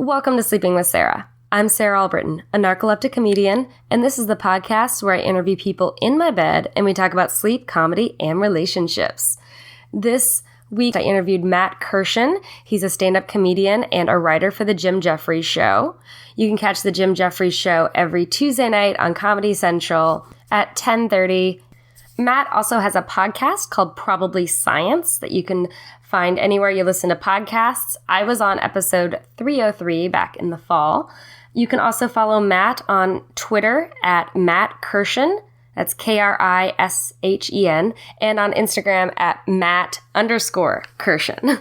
Welcome to Sleeping with Sarah. I'm Sarah Albritton, a narcoleptic comedian, and this is the podcast where I interview people in my bed and we talk about sleep, comedy, and relationships. This week I interviewed Matt Kirshen. He's a stand-up comedian and a writer for the Jim Jeffries Show. You can catch the Jim Jeffries Show every Tuesday night on Comedy Central at 10:30. Matt also has a podcast called Probably Science that you can find anywhere you listen to podcasts. I was on episode 303 back in the fall. You can also follow Matt on Twitter at Matt Kirshen. That's K-R-I-S-H-E-N. And on Instagram at Matt_Kirshen.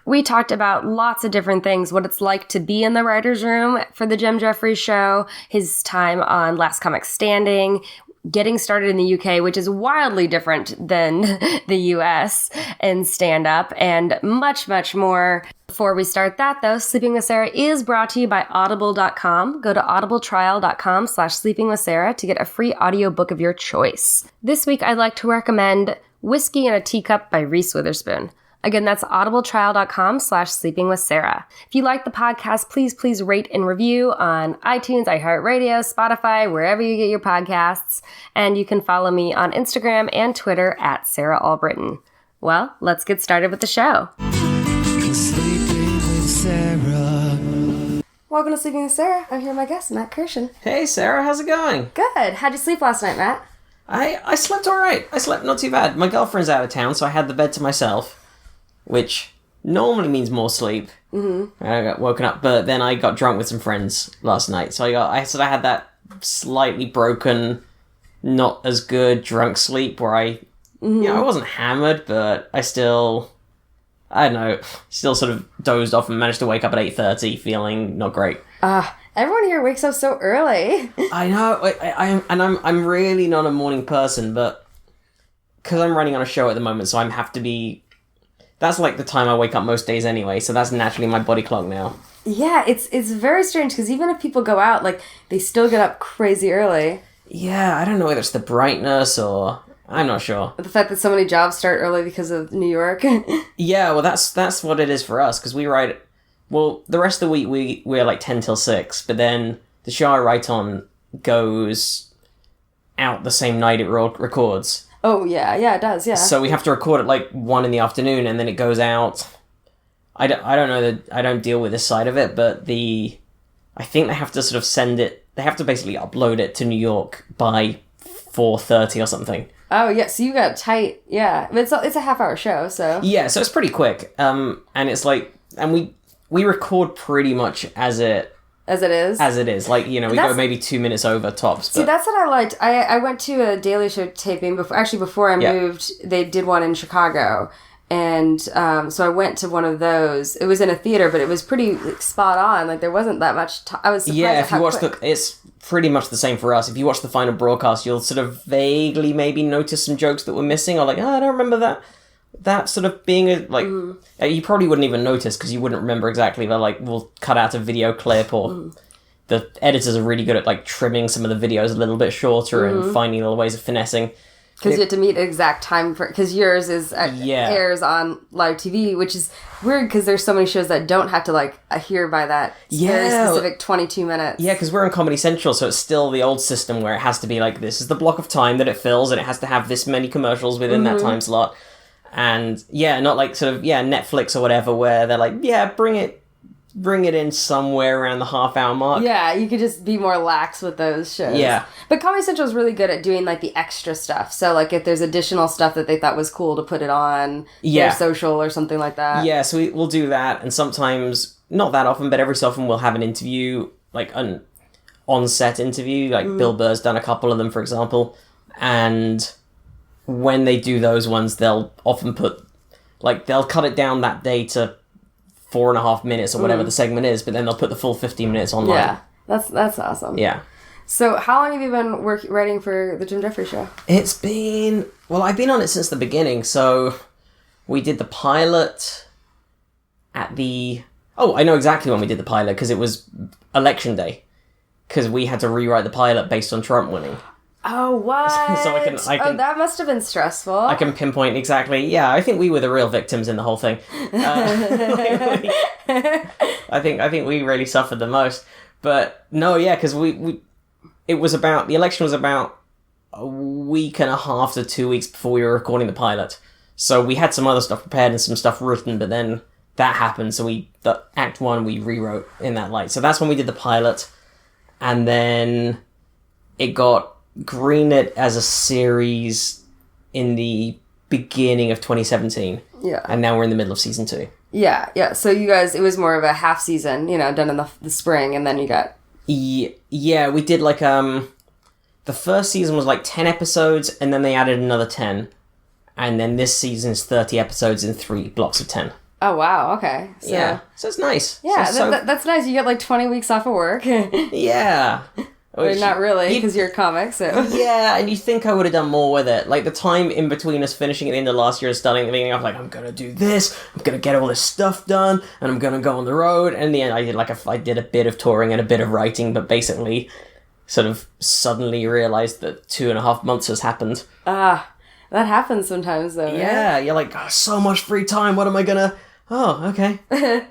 We talked about lots of different things, what it's like to be in the writer's room for the Jim Jeffries Show, his time on Last Comic Standing, getting started in the UK, which is wildly different than the US in stand-up, and much, much more. Before we start that, though, Sleeping with Sarah is brought to you by Audible.com. Go to audibletrial.com/sleepingwithsarah to get a free audiobook of your choice. This week, I'd like to recommend Whiskey in a Teacup by Reese Witherspoon. Again, that's audibletrial.com/sleepingwithsarah. If you like the podcast, please rate and review on iTunes, iHeartRadio, Spotify, wherever you get your podcasts. And you can follow me on Instagram and Twitter at Sarah Albritton. Well, let's get started with the show. Sleeping with Sarah. Welcome to Sleeping with Sarah. I'm here with my guest, Matt Kirshen. Hey, Sarah, how's it going? Good. How'd you sleep last night, Matt? I slept all right. I slept not too bad. My girlfriend's out of town, so I had the bed to myself, which normally means more sleep. Mm-hmm. I got woken up, but then I got drunk with some friends last night, so I had that slightly broken, not as good drunk sleep where I wasn't hammered, but I don't know, still sort of dozed off and managed to wake up at 8:30 feeling not great. Everyone here wakes up so early. I know, I'm really not a morning person, but because I'm running on a show at the moment, so I have to be. That's like the time I wake up most days anyway, so that's naturally my body clock now. Yeah, it's very strange, because even if people go out, like, they still get up crazy early. Yeah, I don't know whether it's the brightness or... I'm not sure. The fact that so many jobs start early because of New York. Yeah, well, that's what it is for us, because we write... Well, the rest of the week we're like 10 till 6, but then the show I write on goes out the same night it records. Oh, yeah, it does, yeah. So we have to record at like 1 in the afternoon, and then it goes out. I don't know, I don't deal with this side of it, but I think they have to sort of they have to basically upload it to New York by 4:30 or something. Oh, yeah, so you got tight, yeah. But it's a half-hour show, so... Yeah, so it's pretty quick, and it's like... And we record pretty much as it is? As it is. Like, we go maybe 2 minutes over tops. But... See, that's what I liked. I went to a Daily Show taping before I moved. They did one in Chicago. And so I went to one of those. It was in a theater, but it was pretty spot on. Like, there wasn't that much I was surprised at how quick. It's pretty much the same for us. If you watch the final broadcast, you'll sort of vaguely maybe notice some jokes that were missing. Or like, I don't remember that sort of being you probably wouldn't even notice because you wouldn't remember exactly, but like we'll cut out a video clip or the editors are really good at like trimming some of the videos a little bit shorter and finding little ways of finessing. Because you have to meet an exact time because yours is airs on live TV, which is weird because there's so many shows that don't have to like adhere by that very specific 22 minutes. Yeah, because we're on Comedy Central, so it's still the old system where it has to be like this is the block of time that it fills and it has to have this many commercials within that time slot. And not like sort of Netflix or whatever where they're like bring it in somewhere around the half-hour mark. Yeah, you could just be more lax with those shows. Yeah. But Comedy Central is really good at doing like the extra stuff. So like if there's additional stuff that they thought was cool to put it on their social or something like that. Yeah, so we'll do that, and sometimes not that often, but every so often we'll have an interview, like an on-set interview, like Bill Burr's done a couple of them, for example, and when they do those ones, they'll often they'll cut it down that day to 4.5 minutes or whatever the segment is, but then they'll put the full 15 minutes online. Yeah, that's awesome. Yeah. So how long have you been writing for the Jim Jeffries Show? I've been on it since the beginning. So we did the pilot I know exactly when we did the pilot because it was election day. Because we had to rewrite the pilot based on Trump winning. Oh, what? So I can Oh, that must have been stressful. I can pinpoint exactly. Yeah, I think we were the real victims in the whole thing. I think we really suffered the most. But no, yeah, because the election was about a week and a half to 2 weeks before we were recording the pilot. So we had some other stuff prepared and some stuff written, but then that happened. So the Act 1 we rewrote in that light. So that's when we did the pilot, and then it got greenlit as a series in the beginning of 2017. Yeah. And now we're in the middle of season 2. Yeah. So you guys, it was more of a half season, done in the spring, and then you got... Yeah, we did the first season was 10 episodes, and then they added another 10. And then this season is 30 episodes in 3 blocks of 10. Oh, wow, okay. So, yeah, so it's nice. Yeah, that's nice. You get 20 weeks off of work. Yeah. Or not really, because you're a comic, so... Yeah, and you think I would have done more with it. The time in between us finishing at the end of last year and starting at the beginning, I was like, I'm going to do this, I'm going to get all this stuff done, and I'm going to go on the road. And in the end, I did a bit of touring and a bit of writing, but basically sort of suddenly realised that 2.5 months has happened. That happens sometimes, though, right? Yeah, you're like, so much free time, what am I going to... Oh, okay.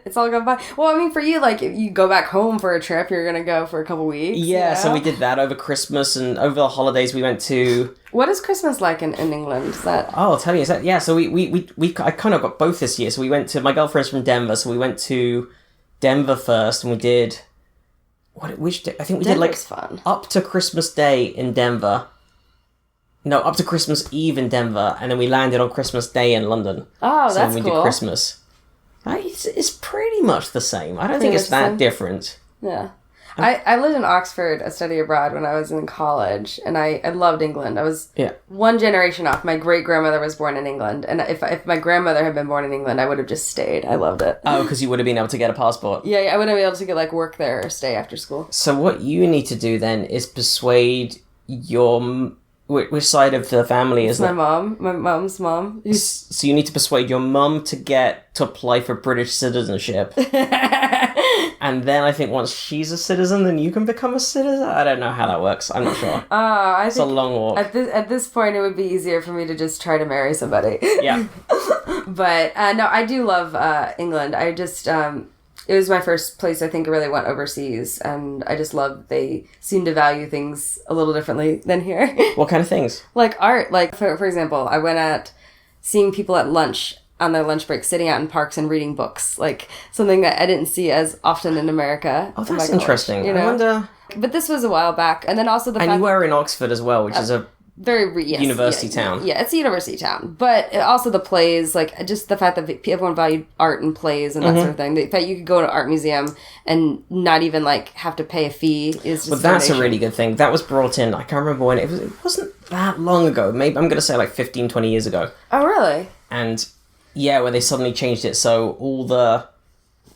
It's all gone by. Well, I mean, for you, if you go back home for a trip, you're going to go for a couple weeks. Yeah, so we did that over Christmas, and over the holidays we went to... What is Christmas like in England? Is that... Oh, I'll tell you. Yeah, so I kind of got both this year. So we went to... My girlfriend's from Denver, so we went to Denver first, and we did... Which day? I think we Denver's did, fun. Up to Christmas Day in Denver. No, up to Christmas Eve in Denver, and then we landed on Christmas Day in London. Oh, that's cool. So we did Christmas. It's pretty much the same. I don't think it's that different. Yeah. I lived in Oxford, a study abroad, when I was in college, and I loved England. I was one generation off. My great-grandmother was born in England, and if my grandmother had been born in England, I would have just stayed. I loved it. Oh, because you would have been able to get a passport. Yeah, I would have been able to get work there or stay after school. So what you need to do then is persuade your... Which side of the family is that? My mom's mom. So you need to persuade your mum to apply for British citizenship. And then I think once she's a citizen, then you can become a citizen? I don't know how that works. I'm not sure. It's a long walk. At this point, it would be easier for me to just try to marry somebody. Yeah. But, no, I do love England. I just... it was my first place I think I really went overseas, and I just love they seem to value things a little differently than here. What kind of things? Art. For example, I went at seeing people at lunch on their lunch break sitting out in parks and reading books, something that I didn't see as often in America. Oh, that's interesting. I wonder... But this was a while back, and then also you were in Oxford as well, which is a... university town. Yeah, it's a university town. But also the plays, just the fact that everyone valued art and plays and that sort of thing. The fact you could go to an art museum and not even, have to pay a fee is just... Well, that's a really good thing. That was brought in, I can't remember when, it wasn't that long ago. Maybe, I'm going to say 15, 20 years ago. Oh, really? And, yeah, where they suddenly changed it so all the...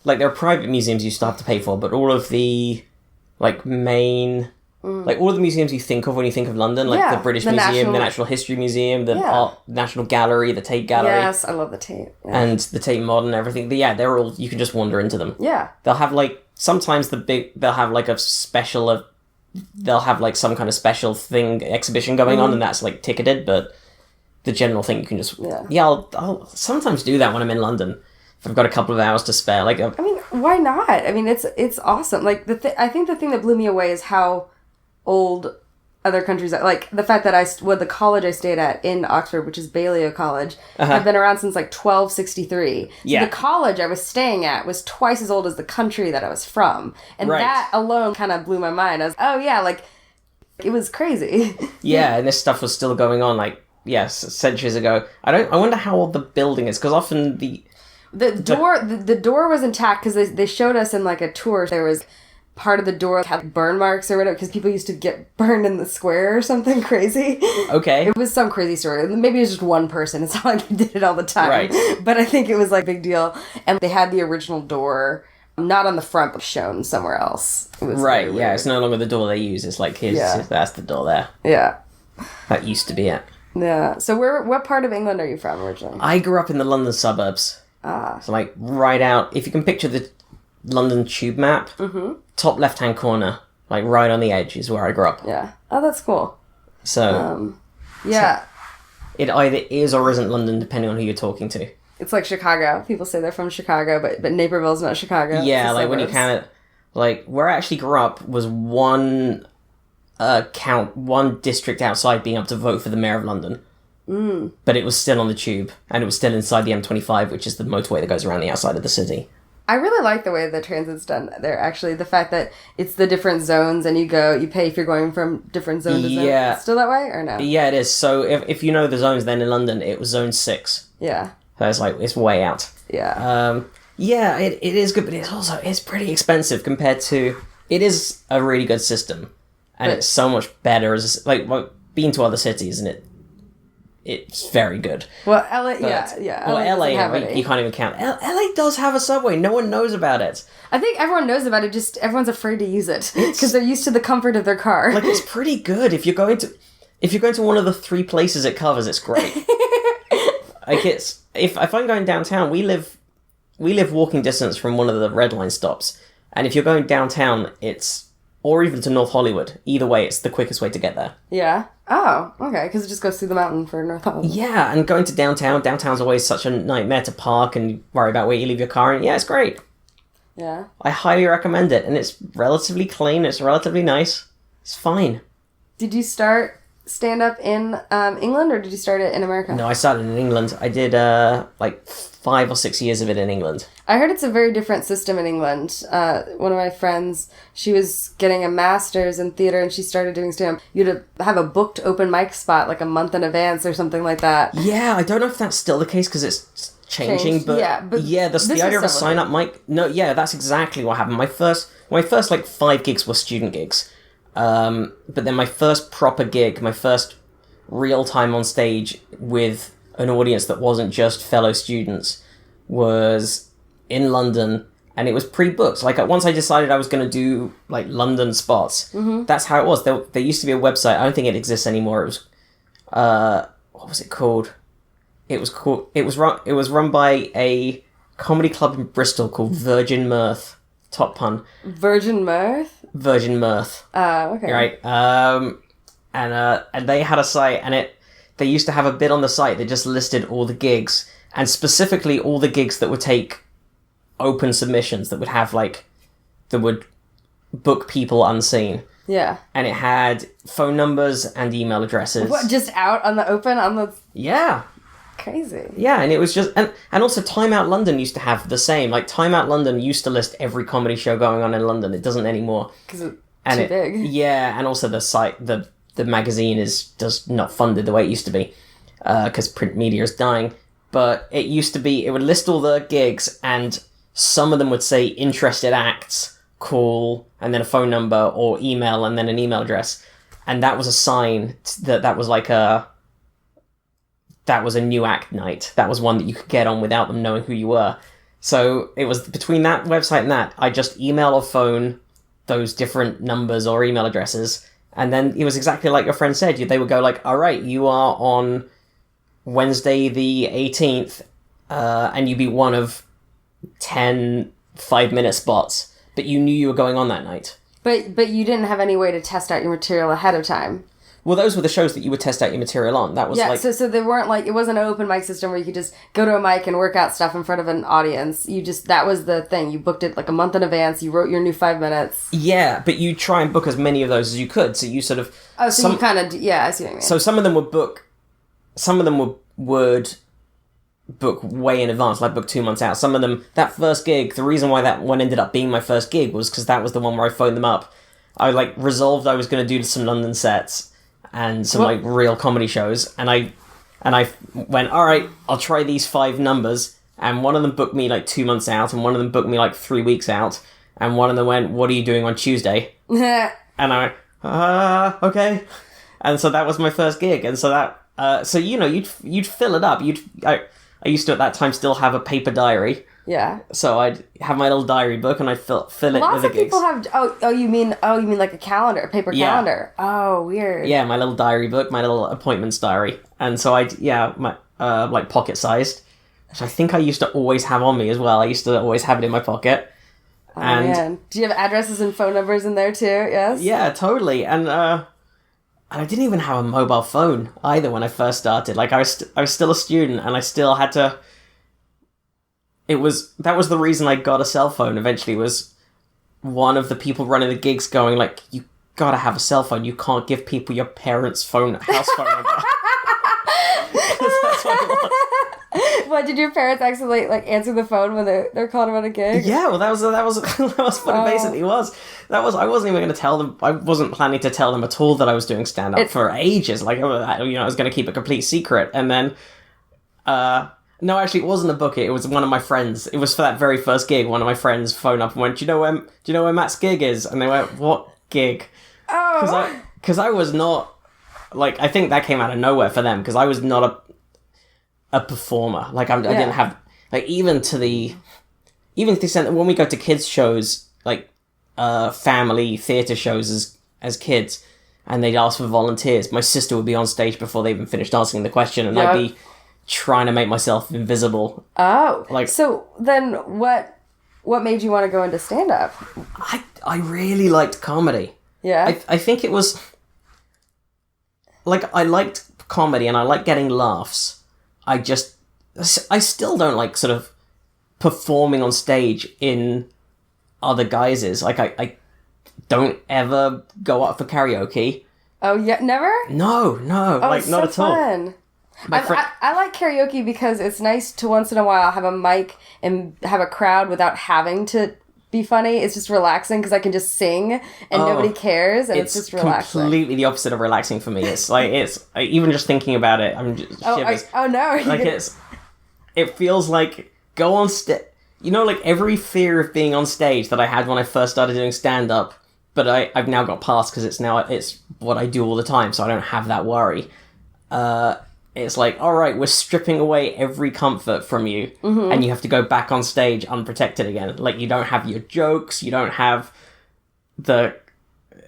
there are private museums you still have to pay for, but all of the, main... all of the museums you think of when you think of London, the British Museum, the Natural History Museum, the National Gallery, the Tate Gallery. Yes, I love the Tate. Yeah. And the Tate Modern, everything. But yeah, they're all, you can just wander into them. Yeah. They'll have sometimes they'll have a special, they'll have some kind of special exhibition going on, and that's ticketed, but the general thing you can just, I'll sometimes do that when I'm in London. If I've got a couple of hours to spare. I mean, why not? I mean, it's awesome. I think the thing that blew me away is how old other countries are. The fact that the college I stayed at in Oxford, which is Balliol College, have been around since 1263. So the college I was staying at was twice as old as the country that I was from. And that alone kind of blew my mind. I was, it was crazy. Yeah, and this stuff was still going on, centuries ago. I wonder how old the building is, because often the door was intact, because they showed us in a tour, there was part of the door had burn marks or whatever, because people used to get burned in the square or something crazy. Okay. It was some crazy story. Maybe it was just one person. It's not like they did it all the time. Right. But I think it was a big deal. And they had the original door, not on the front, but shown somewhere else. It was right, yeah. It's no longer the door they use. It's that's the door there. Yeah. That used to be it. Yeah. So what part of England are you from originally? I grew up in the London suburbs. So right out, if you can picture the London tube map, top left-hand corner, right on the edge is where I grew up. Yeah. Oh, that's cool. So, Yeah. it either is or isn't London, depending on who you're talking to. It's like Chicago. People say they're from Chicago, but Naperville's not Chicago. Yeah, like when you count it, like where I actually grew up was one district outside being able to vote for the mayor of London. But it was still on the tube, and it was still inside the M25, which is the motorway that goes around the outside of the city. I really like the way the transit's done there, actually. The fact that it's the different zones, and you pay if you're going from different zone to zone. Yeah. It's still that way, or no? Yeah, it is. So if you know the zones, then in London, it was Zone 6. Yeah. So it's way out. Yeah. Yeah, it is good, but it's pretty expensive compared to... It is a really good system, and it's so much better as... Like, been to other cities, and it's very good. Well, LA, yeah. Well, LA, you can't even count. LA does have a subway. No one knows about it. I think everyone knows about it, just everyone's afraid to use it because they're used to the comfort of their car. Like, it's pretty good. If you're going to one of the 3 places it covers, it's great. Like, if I'm going downtown, we live walking distance from one of the Red Line stops, and if you're going downtown, or even to North Hollywood, either way, it's the quickest way to get there. Yeah. Oh, okay, because it just goes through the mountain for North Hollywood. Yeah, and going to downtown's always such a nightmare to park and worry about where you leave your car, and yeah, it's great. Yeah. I highly recommend it, and it's relatively clean, it's relatively nice. It's fine. Did you start stand-up in England, or did you start it in America? No, I started in England. I did, 5 or 6 years of it in England. I heard it's a very different system in England. One of my friends, she was getting a master's in theater, and she started doing stand-up. You'd have a booked open mic spot, like a month in advance or something like that. Yeah, I don't know if that's still the case, because it's changing, but the idea of a sign-up mic... No, yeah, that's exactly what happened. My first 5 gigs were student gigs. But then my first proper gig, my first real time on stage with an audience that wasn't just fellow students, was in London, and it was pre-booked. Like, once I decided I was going to do, like, London spots, that's how it was. There used to be a website, I don't think it exists anymore. It was, what was it called? It was run by a comedy club in Bristol called Virgin Mirth. Top pun. Virgin Mirth? Virgin Mirth. Okay. Right. And they had a site, and they used to have a bit on the site that just listed all the gigs, and specifically all the gigs that would take open submissions, that would have, like, that would book people unseen. Yeah. And it had phone numbers and email addresses. What, just out on the open? Yeah. Crazy. Yeah, and it was just... And also Time Out London used to have the same. Like, Time Out London used to list every comedy show going on in London. It doesn't anymore. Because it's too big. Yeah, and also the site, the magazine is just not funded the way it used to be. Because print media is dying. But it used to be... It would list all the gigs, and some of them would say interested acts, call, and then a phone number, or email, and then an email address. And that was a sign that was like a... That was a new act night. That was one that you could get on without them knowing who you were. So it was between that website and that, I just email or phone those different numbers or email addresses. And then it was exactly like your friend said. They would go like, all right, you are on Wednesday the 18th, and you'd be one of 10 5-minute spots. But you knew you were going on that night. But you didn't have any way to test out your material ahead of time. Well, those were the shows that you would test out your material on. That was so they weren't like, it wasn't an open mic system where you could just go to a mic and work out stuff in front of an audience. That was the thing. You booked it like a month in advance. You wrote your new 5 minutes. Yeah, but you try and book as many of those as you could. So you sort of... Oh, so you kind of... Yeah, I see what you mean. So some of them would book... Some of them would book way in advance, like book 2 months out. Some of them... That first gig, the reason why that one ended up being my first gig was because that was the one where I phoned them up. I resolved I was going to do some London sets and some real comedy shows, and I went, all right, I'll try these 5 numbers, and one of them booked me 2 months out, and one of them booked me 3 weeks out, and one of them went, what are you doing on Tuesday? And I went, okay. And so that was my first gig, and so that you'd fill it up. I used to at that time still have a paper diary. Yeah. So I'd have my little diary book, and I'd fill it with the gigs. Lots of people have... Oh, you mean like a calendar, a paper calendar. Oh, weird. Yeah, my little diary book, my little appointments diary. And so my pocket-sized, which I think I used to always have on me as well. I used to always have it in my pocket. Oh, man. Do you have addresses and phone numbers in there too? Yes? Yeah, totally. And And I didn't even have a mobile phone either when I first started. Like, I was still a student, and I still had to... That was the reason I got a cell phone eventually, was one of the people running the gigs going, like, you gotta have a cell phone. You can't give people your parents' house phone number. That's what it was. What, did your parents actually like answer the phone when they're calling about a gig? Yeah, well, that was what it basically was. I wasn't even going to tell them. I wasn't planning to tell them at all that I was doing stand up for ages. Like, I was going to keep a complete secret. And then, no, actually, it wasn't a bookie. It was one of my friends. It was for that very first gig. One of my friends phoned up and went, "Do you know where Matt's gig is?" And they went, "What gig?" Oh, because I was not, like, I think that came out of nowhere for them, because I was not a performer. Like, I didn't have, like, even to the extent that when we go to kids shows, like family theatre shows as kids, and they'd ask for volunteers, my sister would be on stage before they even finished answering the question, and I'd be trying to make myself invisible. Oh, like, so then what made you want to go into stand-up? I really liked comedy. Yeah. I think it was, like, I liked comedy and I liked getting laughs. I still don't like sort of performing on stage in other guises. Like, I don't ever go up for karaoke. Oh, yeah, never? No, Oh, like, not at all. Fun. I like karaoke because it's nice to once in a while have a mic and have a crowd without having to be funny. It's just relaxing because I can just sing and nobody cares, and it's just relaxing. It's completely the opposite of relaxing for me. It's like, even just thinking about it, I'm just shivers. No. Like, it feels like go on stage. You know, like, every fear of being on stage that I had when I first started doing stand-up, but I've now got past because it's what I do all the time, so I don't have that worry. It's like, all right, we're stripping away every comfort from you, and you have to go back on stage unprotected again. Like, you don't have your jokes, you don't have the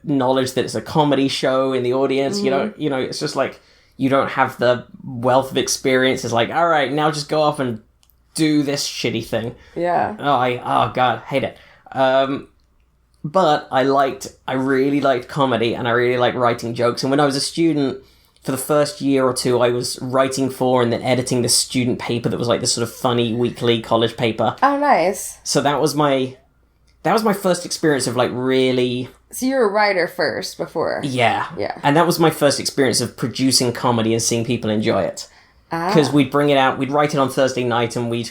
knowledge that it's a comedy show in the audience. You don't, it's just like, you don't have the wealth of experience. It's like, all right, now just go off and do this shitty thing. Yeah. Oh God, hate it. But I really liked comedy, and I really liked writing jokes. And when I was a student, for the first year or two, I was writing for and then editing this student paper that was like this sort of funny weekly college paper. Oh, nice. So that was my first experience of, like, really... So you were a writer first before? Yeah. Yeah. And that was my first experience of producing comedy and seeing people enjoy it. Because we'd bring it out, we'd write it on Thursday night, and we'd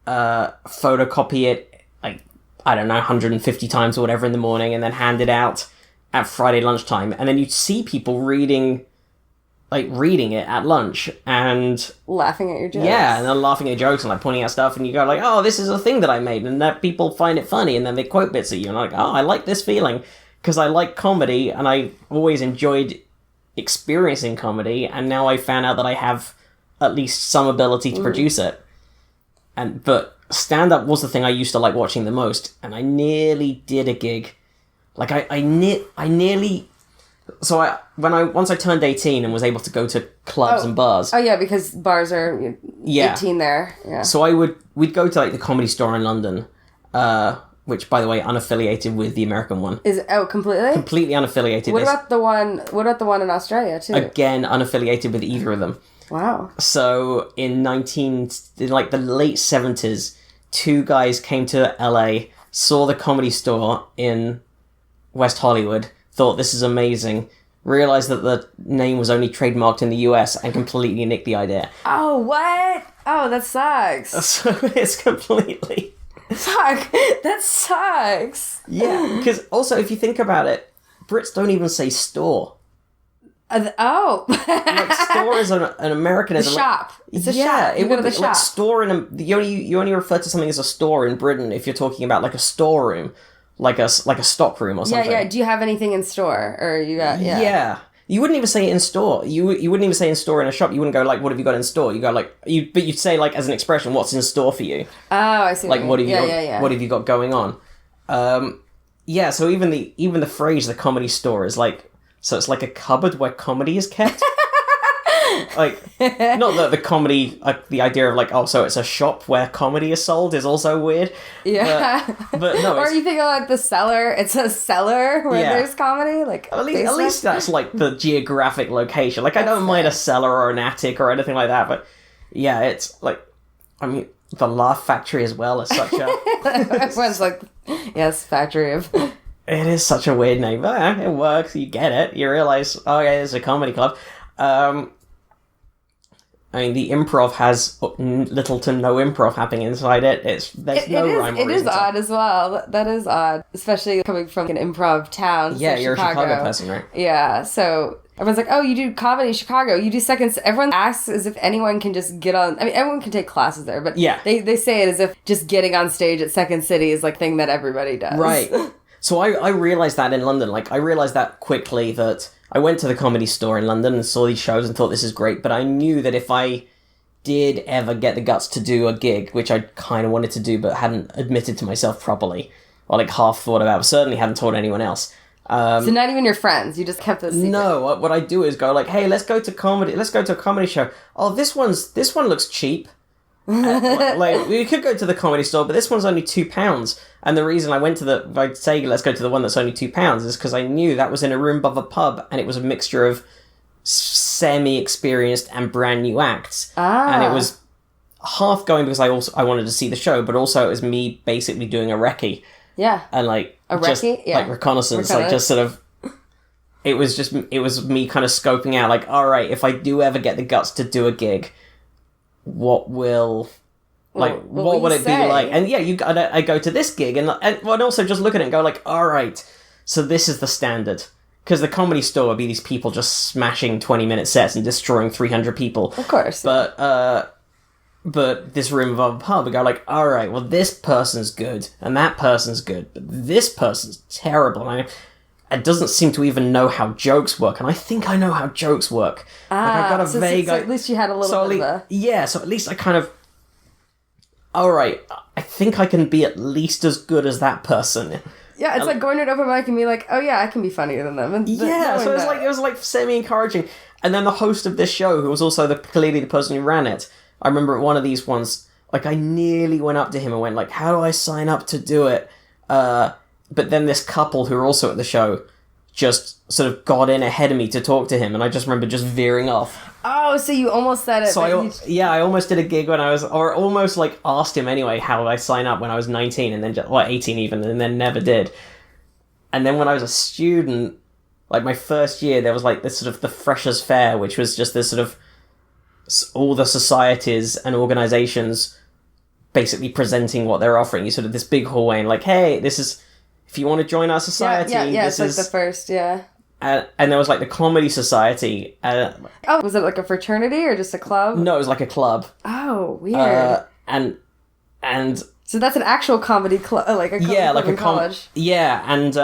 photocopy it, like, I don't know, 150 times or whatever in the morning, and then hand it out at Friday lunchtime. And then you'd see people reading it at lunch and laughing at your jokes. Yeah, and then laughing at jokes and, like, pointing out stuff, and you go, like, oh, this is a thing that I made, and that people find it funny, and then they quote bits at you, and I'm like, oh, I like this feeling, because I like comedy, and I always enjoyed experiencing comedy, and now I found out that I have at least some ability to produce it. But stand-up was the thing I used to like watching the most, and I nearly did a gig. Like, I nearly... So once I turned 18 and was able to go to clubs and bars. Oh yeah, because bars are 18 there. Yeah. So we'd go to, like, the Comedy Store in London, which, by the way, unaffiliated with the American one. Completely? Completely unaffiliated. What about the one in Australia too? Again, unaffiliated with either of them. Wow. So in the late 70s, two guys came to LA, saw the Comedy Store in West Hollywood, thought this is amazing, realized that the name was only trademarked in the US, and completely nicked the idea. Oh, what? Oh, that sucks. So it's completely... Fuck, that sucks. Yeah, because also, if you think about it, Brits don't even say store. Like, store is an Americanism. Shop. It's a shop. You go to the shop. Like, store you only refer to something as a store in Britain if you're talking about, like, a storeroom. Like a stock room or something. Yeah. Do you have anything in store? Or you got, Yeah. You wouldn't even say it in store. You wouldn't even say in store in a shop. You wouldn't go, like, what have you got in store? You go, like, but you'd say, like, as an expression, what's in store for you? Oh, I see. Like, what have you got going on? So even the phrase, the Comedy Store, is like, so it's like a cupboard where comedy is kept. Like, not that the comedy, the idea of like, oh, so it's a shop where comedy is sold is also weird. Yeah. But no, or you think of like the cellar. It's a cellar where there's comedy. Like at least that's like the geographic location. Like, I don't mind a cellar or an attic or anything like that, but yeah, it's like, I mean, the Laugh Factory as well is such a... Everyone's like, yes, Factory of... It is such a weird name, but yeah, it works. You get it. You realise, oh yeah, there's a comedy club. I mean, the improv has little to no improv happening inside it. There's no rhyme or reason. It is odd as well. That is odd, especially coming from an improv town. Yeah, you're Chicago. A Chicago person, right? Yeah, so everyone's like, oh, you do comedy in Chicago. You do seconds. Everyone asks as if anyone can just get on. I mean, everyone can take classes there, but yeah, they say it as if just getting on stage at Second City is like a thing that everybody does. Right. So I realised that in London. Like, I realised that quickly that I went to the Comedy Store in London and saw these shows and thought this is great, but I knew that if I did ever get the guts to do a gig, which I kind of wanted to do but hadn't admitted to myself properly, or like half thought about, certainly hadn't told anyone else. So not even your friends, you just kept it secret? No, what I do is go like, hey, let's go to a comedy show. Oh, this one looks cheap. Like, we could go to the Comedy Store, but this one's only £2. And the reason I'd say let's go to the one that's only £2 is because I knew that was in a room above a pub, and it was a mixture of semi-experienced and brand new acts. And it was half going because I wanted to see the show, but also it was me basically doing a recce. Yeah. And like a recce? Yeah. Like reconnaissance, like just sort of. It was me kind of scoping out, like, all right, if I do ever get the guts to do a gig, what will it be like? And yeah, I go to this gig and also just look at it and go like, all right, so this is the standard. Because the Comedy Store would be these people just smashing 20-minute sets and destroying 300 people. Of course. But this room above a pub, we go like, all right, well, this person's good and that person's good, but this person's terrible. And it doesn't seem to even know how jokes work, and I think I know how jokes work. I've got a vague... So at least you had a little bit of a... Yeah, so at least I kind of... Alright, I think I can be at least as good as that person. Yeah, it's like going to an open mic and be like, oh yeah, I can be funnier than them. And so it was like semi-encouraging. And then the host of this show, who was also clearly the person who ran it, I remember at one of these ones, like, I nearly went up to him and went like, how do I sign up to do it? But then this couple who were also at the show just sort of got in ahead of me to talk to him, and I just remember just veering off. Oh, so you almost said it. So I almost did a gig when I was, or almost like asked him anyway, how would I sign up when I was 19, and then 18 even, and then never did. And then when I was a student, like my first year, there was like this sort of the Freshers' Fair, which was just this sort of all the societies and organizations basically presenting what they're offering. You sort of this big hallway and like, hey, this is... If you want to join our society, this is like the first, and there was like the Comedy Society. Was it like a fraternity or just a club? No, it was like a club. Oh, weird. And so that's an actual comedy club, like a comedy club in college. Yeah, and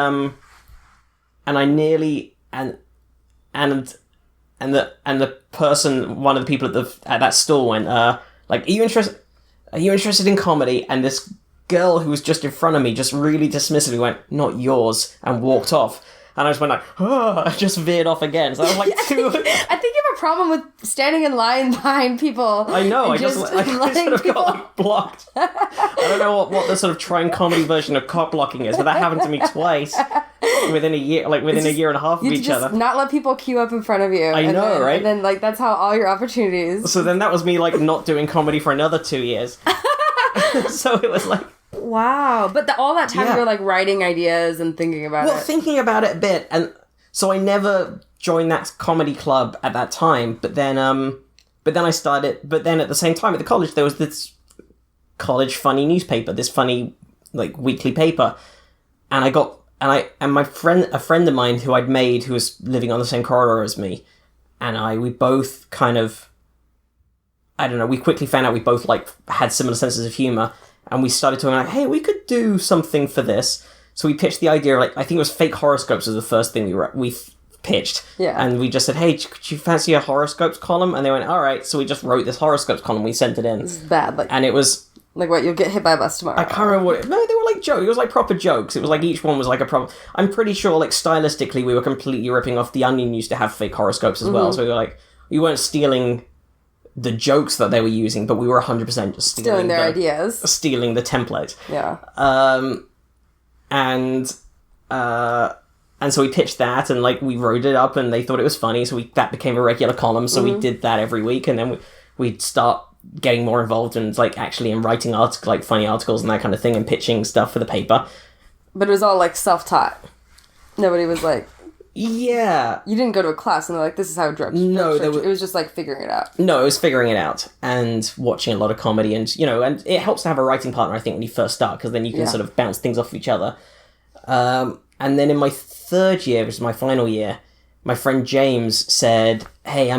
I nearly and the person, one of the people at that stall went, like, are you interested in comedy? And this girl who was just in front of me just really dismissively went, not yours, and walked off. And I just went like, oh, I just veered off again. So I was like, I think you have a problem with standing in line behind people. I know, I sort of got like, blocked. I don't know what the sort of trying comedy version of cock blocking is, but that happened to me twice within a year, like within a year and a half of each other. Not let people queue up in front of you. I know, right? And then like that's how all your opportunities. So then that was me like not doing comedy for another 2 years. So it was like, wow. But all that time you were like writing ideas and thinking about it. Well, thinking about it a bit. And so I never joined that comedy club at that time. But then I started. But then at the same time at the college, there was this college funny newspaper, this funny like weekly paper. And my friend, a friend of mine who I'd made, who was living on the same corridor as me, and we both kind of, I don't know, we quickly found out we both like had similar senses of humor. And we started talking like, hey, we could do something for this. So we pitched the idea, like, I think it was fake horoscopes was the first thing we pitched. Yeah. And we just said, hey, could you fancy a horoscopes column? And they went, all right. So we just wrote this horoscopes column. We sent it in. This is bad. Like, and it was... Like what, you'll get hit by a bus tomorrow. I can't remember what... No, they were like jokes. It was like proper jokes. It was like each one was like a proper... I'm pretty sure, like, stylistically, we were completely ripping off The Onion used to have fake horoscopes as well. So we were like, stealing the jokes that they were using, but we were 100% just stealing their ideas. Stealing the template. Yeah. And so we pitched that, and like we wrote it up, and they thought it was funny, so that became a regular column. So we did that every week, and then we'd start getting more involved in like actually in writing funny articles and that kind of thing, and pitching stuff for the paper. But it was all like self-taught. Nobody was like, yeah. You didn't go to a class and they're like, this is how drugs. No, it was just like figuring it out. No, it was figuring it out and watching a lot of comedy, and and it helps to have a writing partner, I think, when you first start, because then you can sort of bounce things off each other. And then in my third year, which is my final year, my friend James said, hey,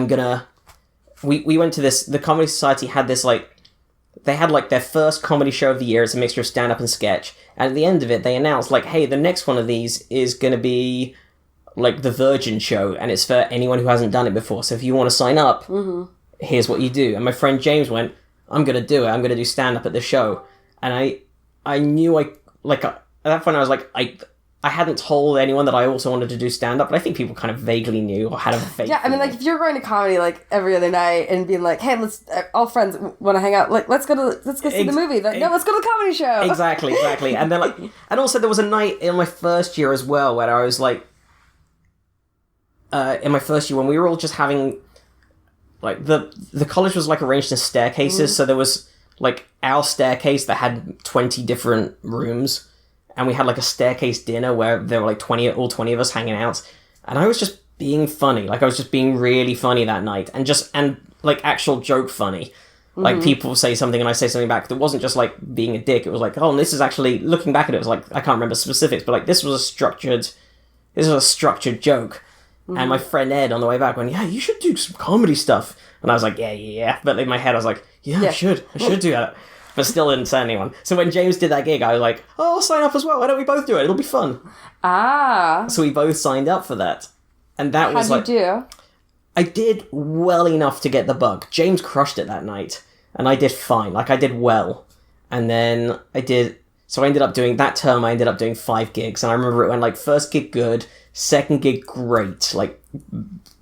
we went to this, the Comedy Society had this they had their first comedy show of the year. It's a mixture of stand-up and sketch. And at the end of it, they announced hey, the next one of these is going to be the Virgin show, and it's for anyone who hasn't done it before. So if you want to sign up, here's what you do. And my friend James went, I'm going to do it. I'm going to do stand-up at the show. And I knew at that point I was I hadn't told anyone that I also wanted to do stand-up, but I think people kind of vaguely knew or had a vague Yeah, I mean, if you're going to comedy every other night and being like, hey, let's all friends want to hang out, let's go see the movie. No, let's go to the comedy show. Exactly. And then and also there was a night in my first year as well where I was in my first year when we were all just having the college was arranged in staircases, so there was our staircase that had 20 different rooms. And we had a staircase dinner where there were 20 of us hanging out. And I was just being funny. I was just being really funny that night. And actual joke funny. People say something and I say something back. It wasn't just being a dick. It was oh, and this is actually, looking back at it, it was I can't remember specifics, but this was a structured joke. And my friend Ed on the way back went, yeah, you should do some comedy stuff. And I was yeah. But in my head I was yeah, I should do that. But still didn't say anyone. So when James did that gig, I was oh, I'll sign up as well. Why don't we both do it? It'll be fun. Ah. So we both signed up for that. And that was How'd you do? I did well enough to get the bug. James crushed it that night. And I did fine. I did well. And then so I ended up doing, that term I ended up doing 5 gigs. And I remember it went first gig good, second gig great.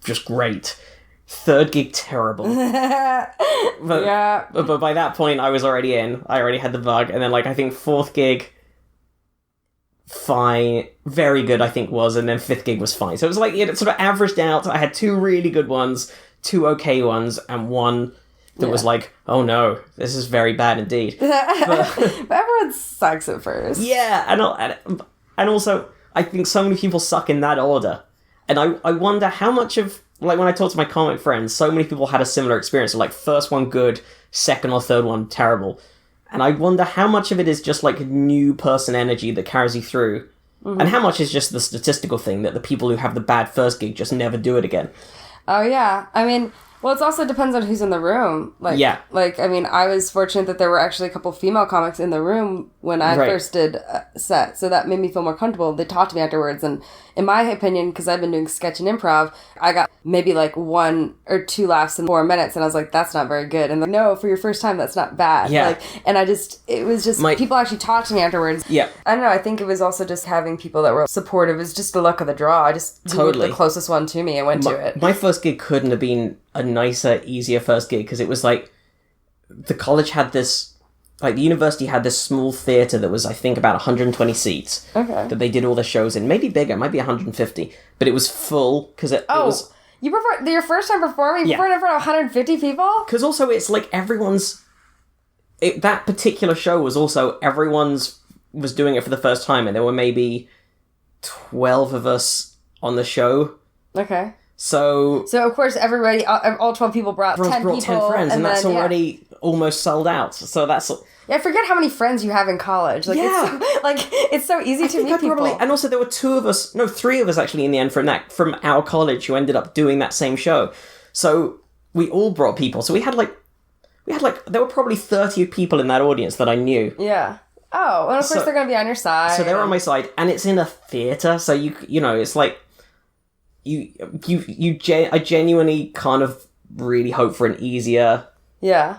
Just great. Third gig terrible. But by that point I was already in. I already had the bug. And then I think fourth gig fine, very good I think was, and then fifth gig was fine. So it was it sort of averaged out. I had 2 really good ones, 2 okay ones, and one that was oh no, this is very bad indeed. But everyone sucks at first. Yeah, and also I think so many people suck in that order. And I wonder how much of, when I talk to my comic friends, so many people had a similar experience of first one good, second or third one terrible. And I wonder how much of it is just new person energy that carries you through, and how much is just the statistical thing that the people who have the bad first gig just never do it again. Oh yeah, I mean, well, it also depends on who's in the room. I mean, I was fortunate that there were actually a couple female comics in the room when I first did a set, so that made me feel more comfortable. They talked to me afterwards, and in my opinion, because I've been doing sketch and improv, I got maybe 1 or 2 laughs in 4 minutes, and I was that's not very good. And no, for your first time, that's not bad. Yeah. And it was just, people actually talked to me afterwards. Yeah. I don't know, I think it was also just having people that were supportive. It was just the luck of the draw. I just took the closest one to me and went to it. My first gig couldn't have been a nicer, easier first gig, because it was the college had this, the university had this small theatre that was, I think, about 120 seats. Okay. That they did all the shows in. Maybe bigger, it might be 150. But it was full, because it was... You prefer your first time performing? You performed in front of 150 people? Because also it's everyone's... that particular show was also, everyone's was doing it for the first time, and there were maybe 12 of us on the show. Okay. So of course everybody, all 12 people brought 10 people. 10 friends, and that's already almost sold out. So that's... Yeah, I forget how many friends you have in college. It's so easy to meet people. And also there were 3 of us actually in the end from our college who ended up doing that same show. So we all brought people. So we had there were probably 30 people in that audience that I knew. Yeah. Oh, and of course they're going to be on your side. So they're on my side, and it's in a theater, so it's I genuinely kind of really hope for an easier,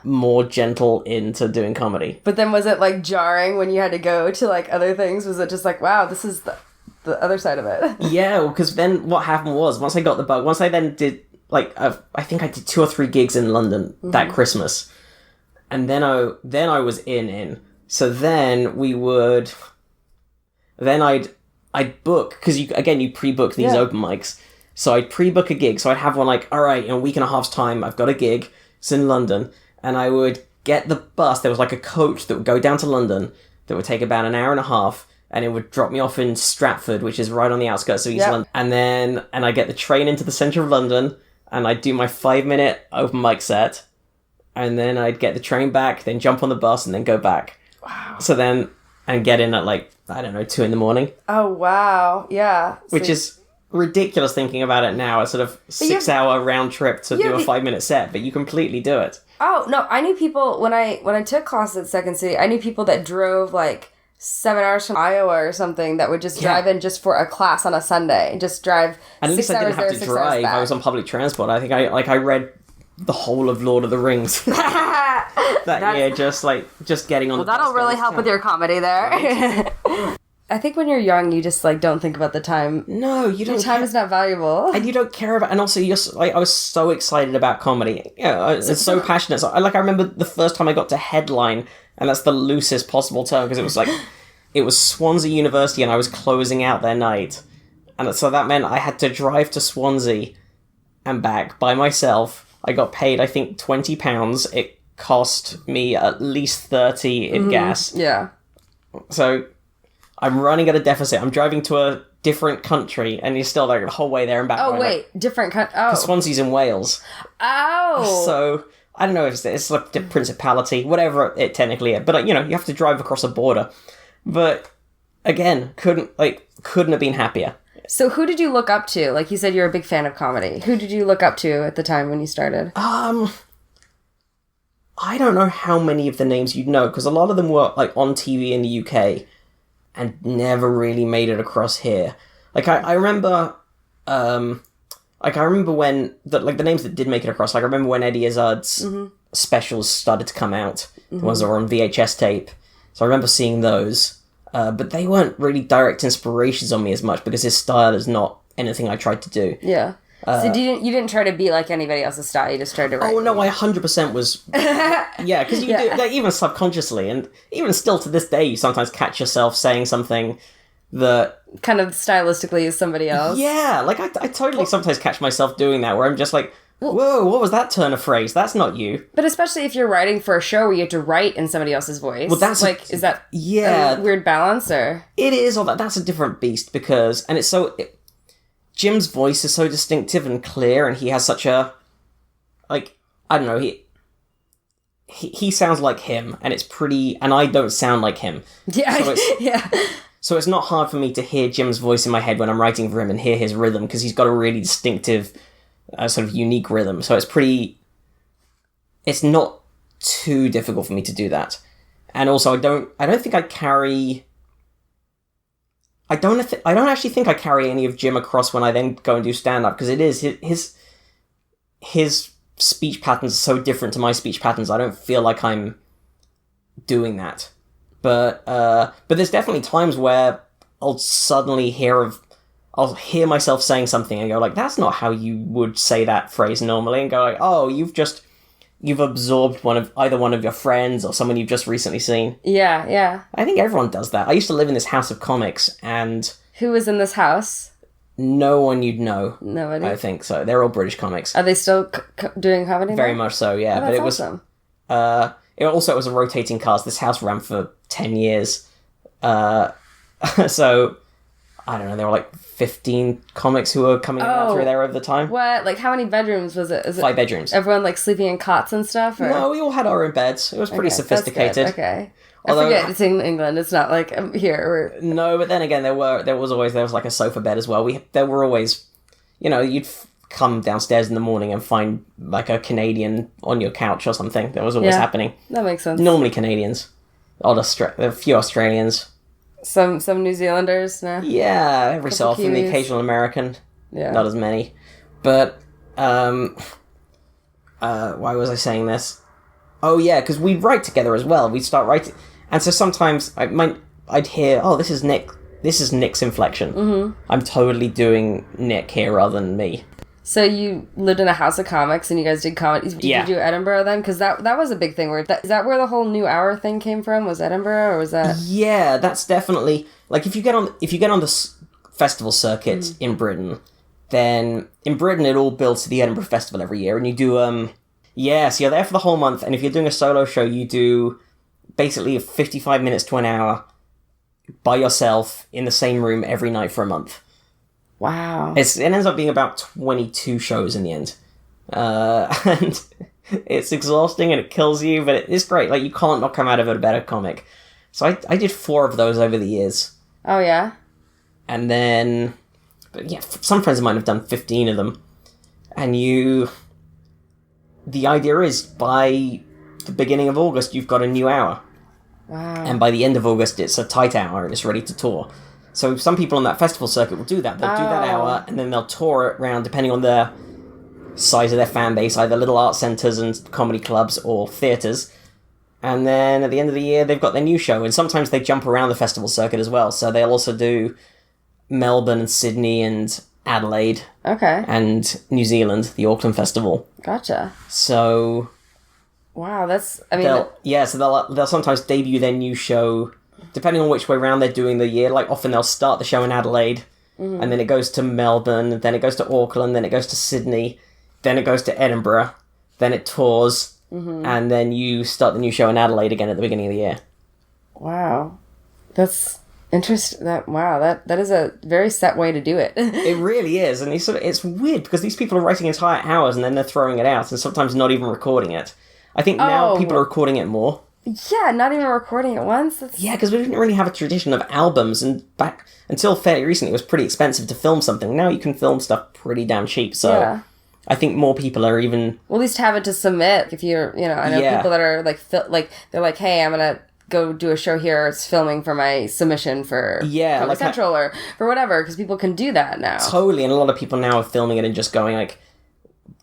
more gentle into doing comedy. But then was it jarring when you had to go to other things? Was it just wow, this is the other side of it? Yeah, because then what happened was, once I got the bug, once I then did I think I did 2 or 3 gigs in London that Christmas. And then I was in. So then I'd book, because you pre-book these open mics. So I'd pre-book a gig. So I'd have one like, all right, in a week and a half's time, I've got a gig. It's in London. And I would get the bus. There was like a coach that would go down to London that would take about an hour and a half. And it would drop me off in Stratford, which is right on the outskirts of East London. And I'd get the train into the centre of London. And I'd do my 5-minute open mic set. And then I'd get the train back, then jump on the bus, and then go back. Wow. So then, and get in at 2 a.m. Oh, wow. Yeah. Which is ridiculous thinking about it now. A sort of 6-hour round trip to do a 5-minute set, but you completely do it. Oh, no, I knew people, when I took classes at Second City, I knew people that drove 7 hours from Iowa or something that would just drive in just for a class on a Sunday. Just drive 6 hours there, 6 hours back. At least I didn't have to drive. I was on public transport. I think I read the whole of Lord of the Rings that year, just getting on the bus. Well, that'll really help with your comedy there. Right? I think when you're young, you just don't think about the time. No, you don't. Time is not valuable, and you don't care about. And also, I was so excited about comedy. Yeah, it's so passionate. So, I remember the first time I got to headline, and that's the loosest possible term because it was it was Swansea University, and I was closing out their night, and so that meant I had to drive to Swansea and back by myself. I got paid, I think, £20. It cost me at least 30 in gas. Yeah. So I'm running at a deficit. I'm driving to a different country, and you're still the whole way there and back. Oh, wait. Different country? Oh. Swansea's in Wales. Oh. So I don't know if it's like the principality, whatever it technically is. But, you have to drive across a border. But, again, couldn't have been happier. So who did you look up to? You said you're a big fan of comedy. Who did you look up to at the time when you started? I don't know how many of the names you'd know, because a lot of them were on TV in the UK and never really made it across here. I remember when the names that did make it across. I remember when Eddie Izzard's specials started to come out, the ones that were on VHS tape. So I remember seeing those. But they weren't really direct inspirations on me as much because his style is not anything I tried to do. Yeah. So you didn't try to be like anybody else's style. You just tried to write. Oh no, I 100% was. Yeah, because you do even subconsciously, and even still to this day, you sometimes catch yourself saying something that kind of stylistically is somebody else. Yeah, I totally sometimes catch myself doing that, where I'm just like, whoa, what was that turn of phrase? That's not you. But especially if you're writing for a show where you have to write in somebody else's voice. Well, that's is that a weird balance, or? It is, or that's a different beast because, and it's so, Jim's voice is so distinctive and clear, and he has such a, I don't know, he sounds like him, and it's pretty, and I don't sound like him. Yeah, so yeah. So it's not hard for me to hear Jim's voice in my head when I'm writing for him and hear his rhythm, because he's got a really distinctive, sort of unique rhythm. So it's not too difficult for me to do that. And also, I don't think I carry... I don't actually think I carry any of Jim across when I then go and do stand-up, because it is his speech patterns are so different to my speech patterns. I don't feel like I'm doing that. But there's definitely times where I'll suddenly I'll hear myself saying something and go that's not how you would say that phrase normally, and go oh, you've absorbed either one of your friends or someone you've just recently seen. Yeah, yeah. I think everyone does that. I used to live in this house of comics, and... Who was in this house? No one you'd know. Nobody? I think so. They're all British comics. Are they still doing comedy now? Very much so, yeah. Oh, that's awesome. It was a rotating cast. This house ran for 10 years. So, I don't know, there were 15 comics who were coming out through there over the time. What? How many bedrooms was it? 5 bedrooms. Everyone sleeping in cots and stuff? Or? No, we all had our own beds. It was pretty sophisticated. Okay. Although, I forget, it's in England. It's not like here. No, but then again, there was a sofa bed as well. There were always, you'd come downstairs in the morning and find a Canadian on your couch or something. That was always happening. That makes sense. Normally Canadians. A few Australians. Some New Zealanders, no? Yeah, every so often, the occasional American. Yeah. Not as many. But, why was I saying this? Oh yeah, because we'd write together as well. We'd start writing. And so sometimes I'd hear, oh, this is Nick's inflection. Mm-hmm. I'm totally doing Nick here rather than me. So you lived in a house of comics and you guys did comedy. Did you do Edinburgh then? Because that was a big thing. Is that where the whole New Hour thing came from? Was Edinburgh or was that? Yeah, that's definitely like if you get on the festival circuit in Britain, then in Britain it all builds to the Edinburgh Festival every year, and you do so you're there for the whole month, and if you're doing a solo show, you do basically 55 minutes to an hour by yourself in the same room every night for a month. Wow. It ends up being about 22 shows in the end. And it's exhausting and it kills you, but it's great. Like, you can't not come out of it a better comic. So I did 4 of those over the years. Oh, yeah? And then, but yeah, some friends of mine have done 15 of them. And the idea is by the beginning of August, you've got a new hour. Wow. And by the end of August, it's a tight hour and it's ready to tour. So some people on that festival circuit will do that. They'll do that hour, and then they'll tour it around, depending on the size of their fan base, either little art centres and comedy clubs or theatres. And then at the end of the year, they've got their new show. And sometimes they jump around the festival circuit as well. So they'll also do Melbourne and Sydney and Adelaide. Okay. And New Zealand, the Auckland Festival. Gotcha. So... Wow, that's... they'll sometimes debut their new show... Depending on which way round they're doing the year, like often they'll start the show in Adelaide, and then it goes to Melbourne, then it goes to Auckland, then it goes to Sydney, then it goes to Edinburgh, then it tours, and then you start the new show in Adelaide again at the beginning of the year. Wow. That's interesting. That is a very set way to do it. It really is, and it's weird because these people are writing entire hours and then they're throwing it out, and sometimes not even recording it. I think now people are recording it more. Yeah, not even recording at once. Yeah, because we didn't really have a tradition of albums, and back until fairly recently, it was pretty expensive to film something. Now you can film stuff pretty damn cheap, so I think more people are even... Well, at least have it to submit. If you're, I know people that are they're like, hey, I'm gonna go do a show here. It's filming for my submission for Comedy Central or for whatever, because people can do that now. Totally, and a lot of people now are filming it and just going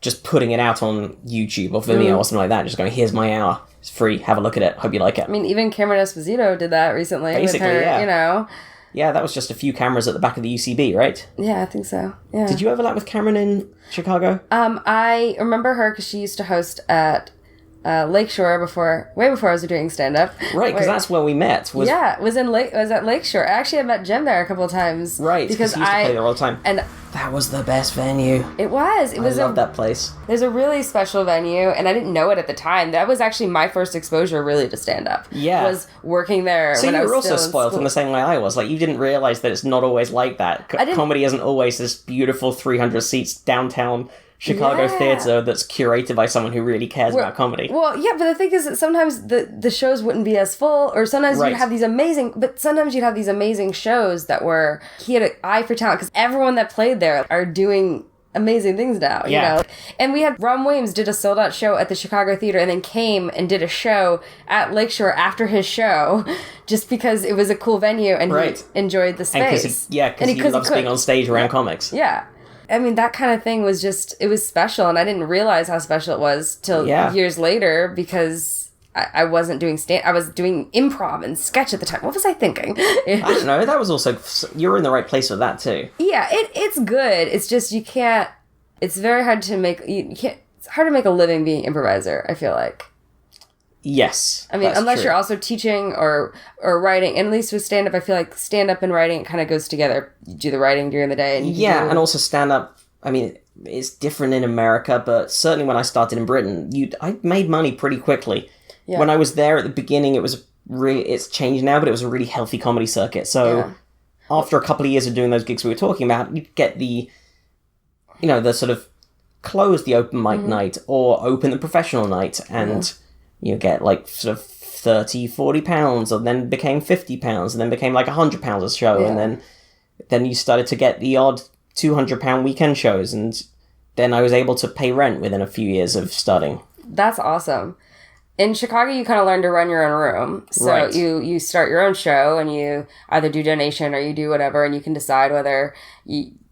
just putting it out on YouTube or Vimeo or something like that. Just going, here's my hour. It's free. Have a look at it. Hope you like it. I mean, even Cameron Esposito did that recently. Basically, with her, Yeah, that was just a few cameras at the back of the UCB, right? Yeah, I think so. Yeah. Did you overlap with Cameron in Chicago? I remember her because she used to host at Lakeshore way before I was doing stand-up. Right, because that's where we met. Was at Lakeshore. Actually, I met Jim there a couple of times. Right, because he used to play there all the time. And that was the best venue. It was. I love that place. There's a really special venue, and I didn't know it at the time. That was actually my first exposure, really, to stand-up. Yeah. Was working there so when I was you were also still in spoiled school. in the same way I was. Like, you didn't realize that it's not always like that. Comedy isn't always this beautiful 300 seats downtown Chicago theater that's curated by someone who really cares about comedy. Well, yeah, but the thing is that sometimes the shows wouldn't be as full, or sometimes you'd have these amazing shows that were, he had an eye for talent, because everyone that played there are doing amazing things now, you know? And we had, Ron Williams did a sold-out show at the Chicago Theater and then came and did a show at Lakeshore after his show, just because it was a cool venue and he enjoyed the space. Because he loves being on stage around comics. Yeah. I mean, that kind of thing was just, it was special, and I didn't realize how special it was till years later, because I wasn't doing I was doing improv and sketch at the time. What was I thinking? I don't know, that was also, you were in the right place with that too. Yeah, it's good, it's just you can't, it's very hard to make, it's hard to make a living being improviser, I feel like. Yes. I mean, unless you're also teaching or writing, and at least with stand-up, I feel like stand-up and writing kind of goes together. You do the writing during the day. And and also stand-up, I mean, it's different in America, but certainly when I started in Britain, I made money pretty quickly. Yeah. When I was there at the beginning, it's changed now, but it was a really healthy comedy circuit. So after a couple of years of doing those gigs we were talking about, you'd get the sort of close the open mic night or open the professional night, and... You get like sort of 30, 40 pounds, and then became 50 pounds, and then became like £100 a show, and then you started to get the odd £200 weekend shows, and then I was able to pay rent within a few years of starting. That's awesome. In Chicago, you kind of learn to run your own room. So you start your own show, and you either do donation or you do whatever, and you can decide whether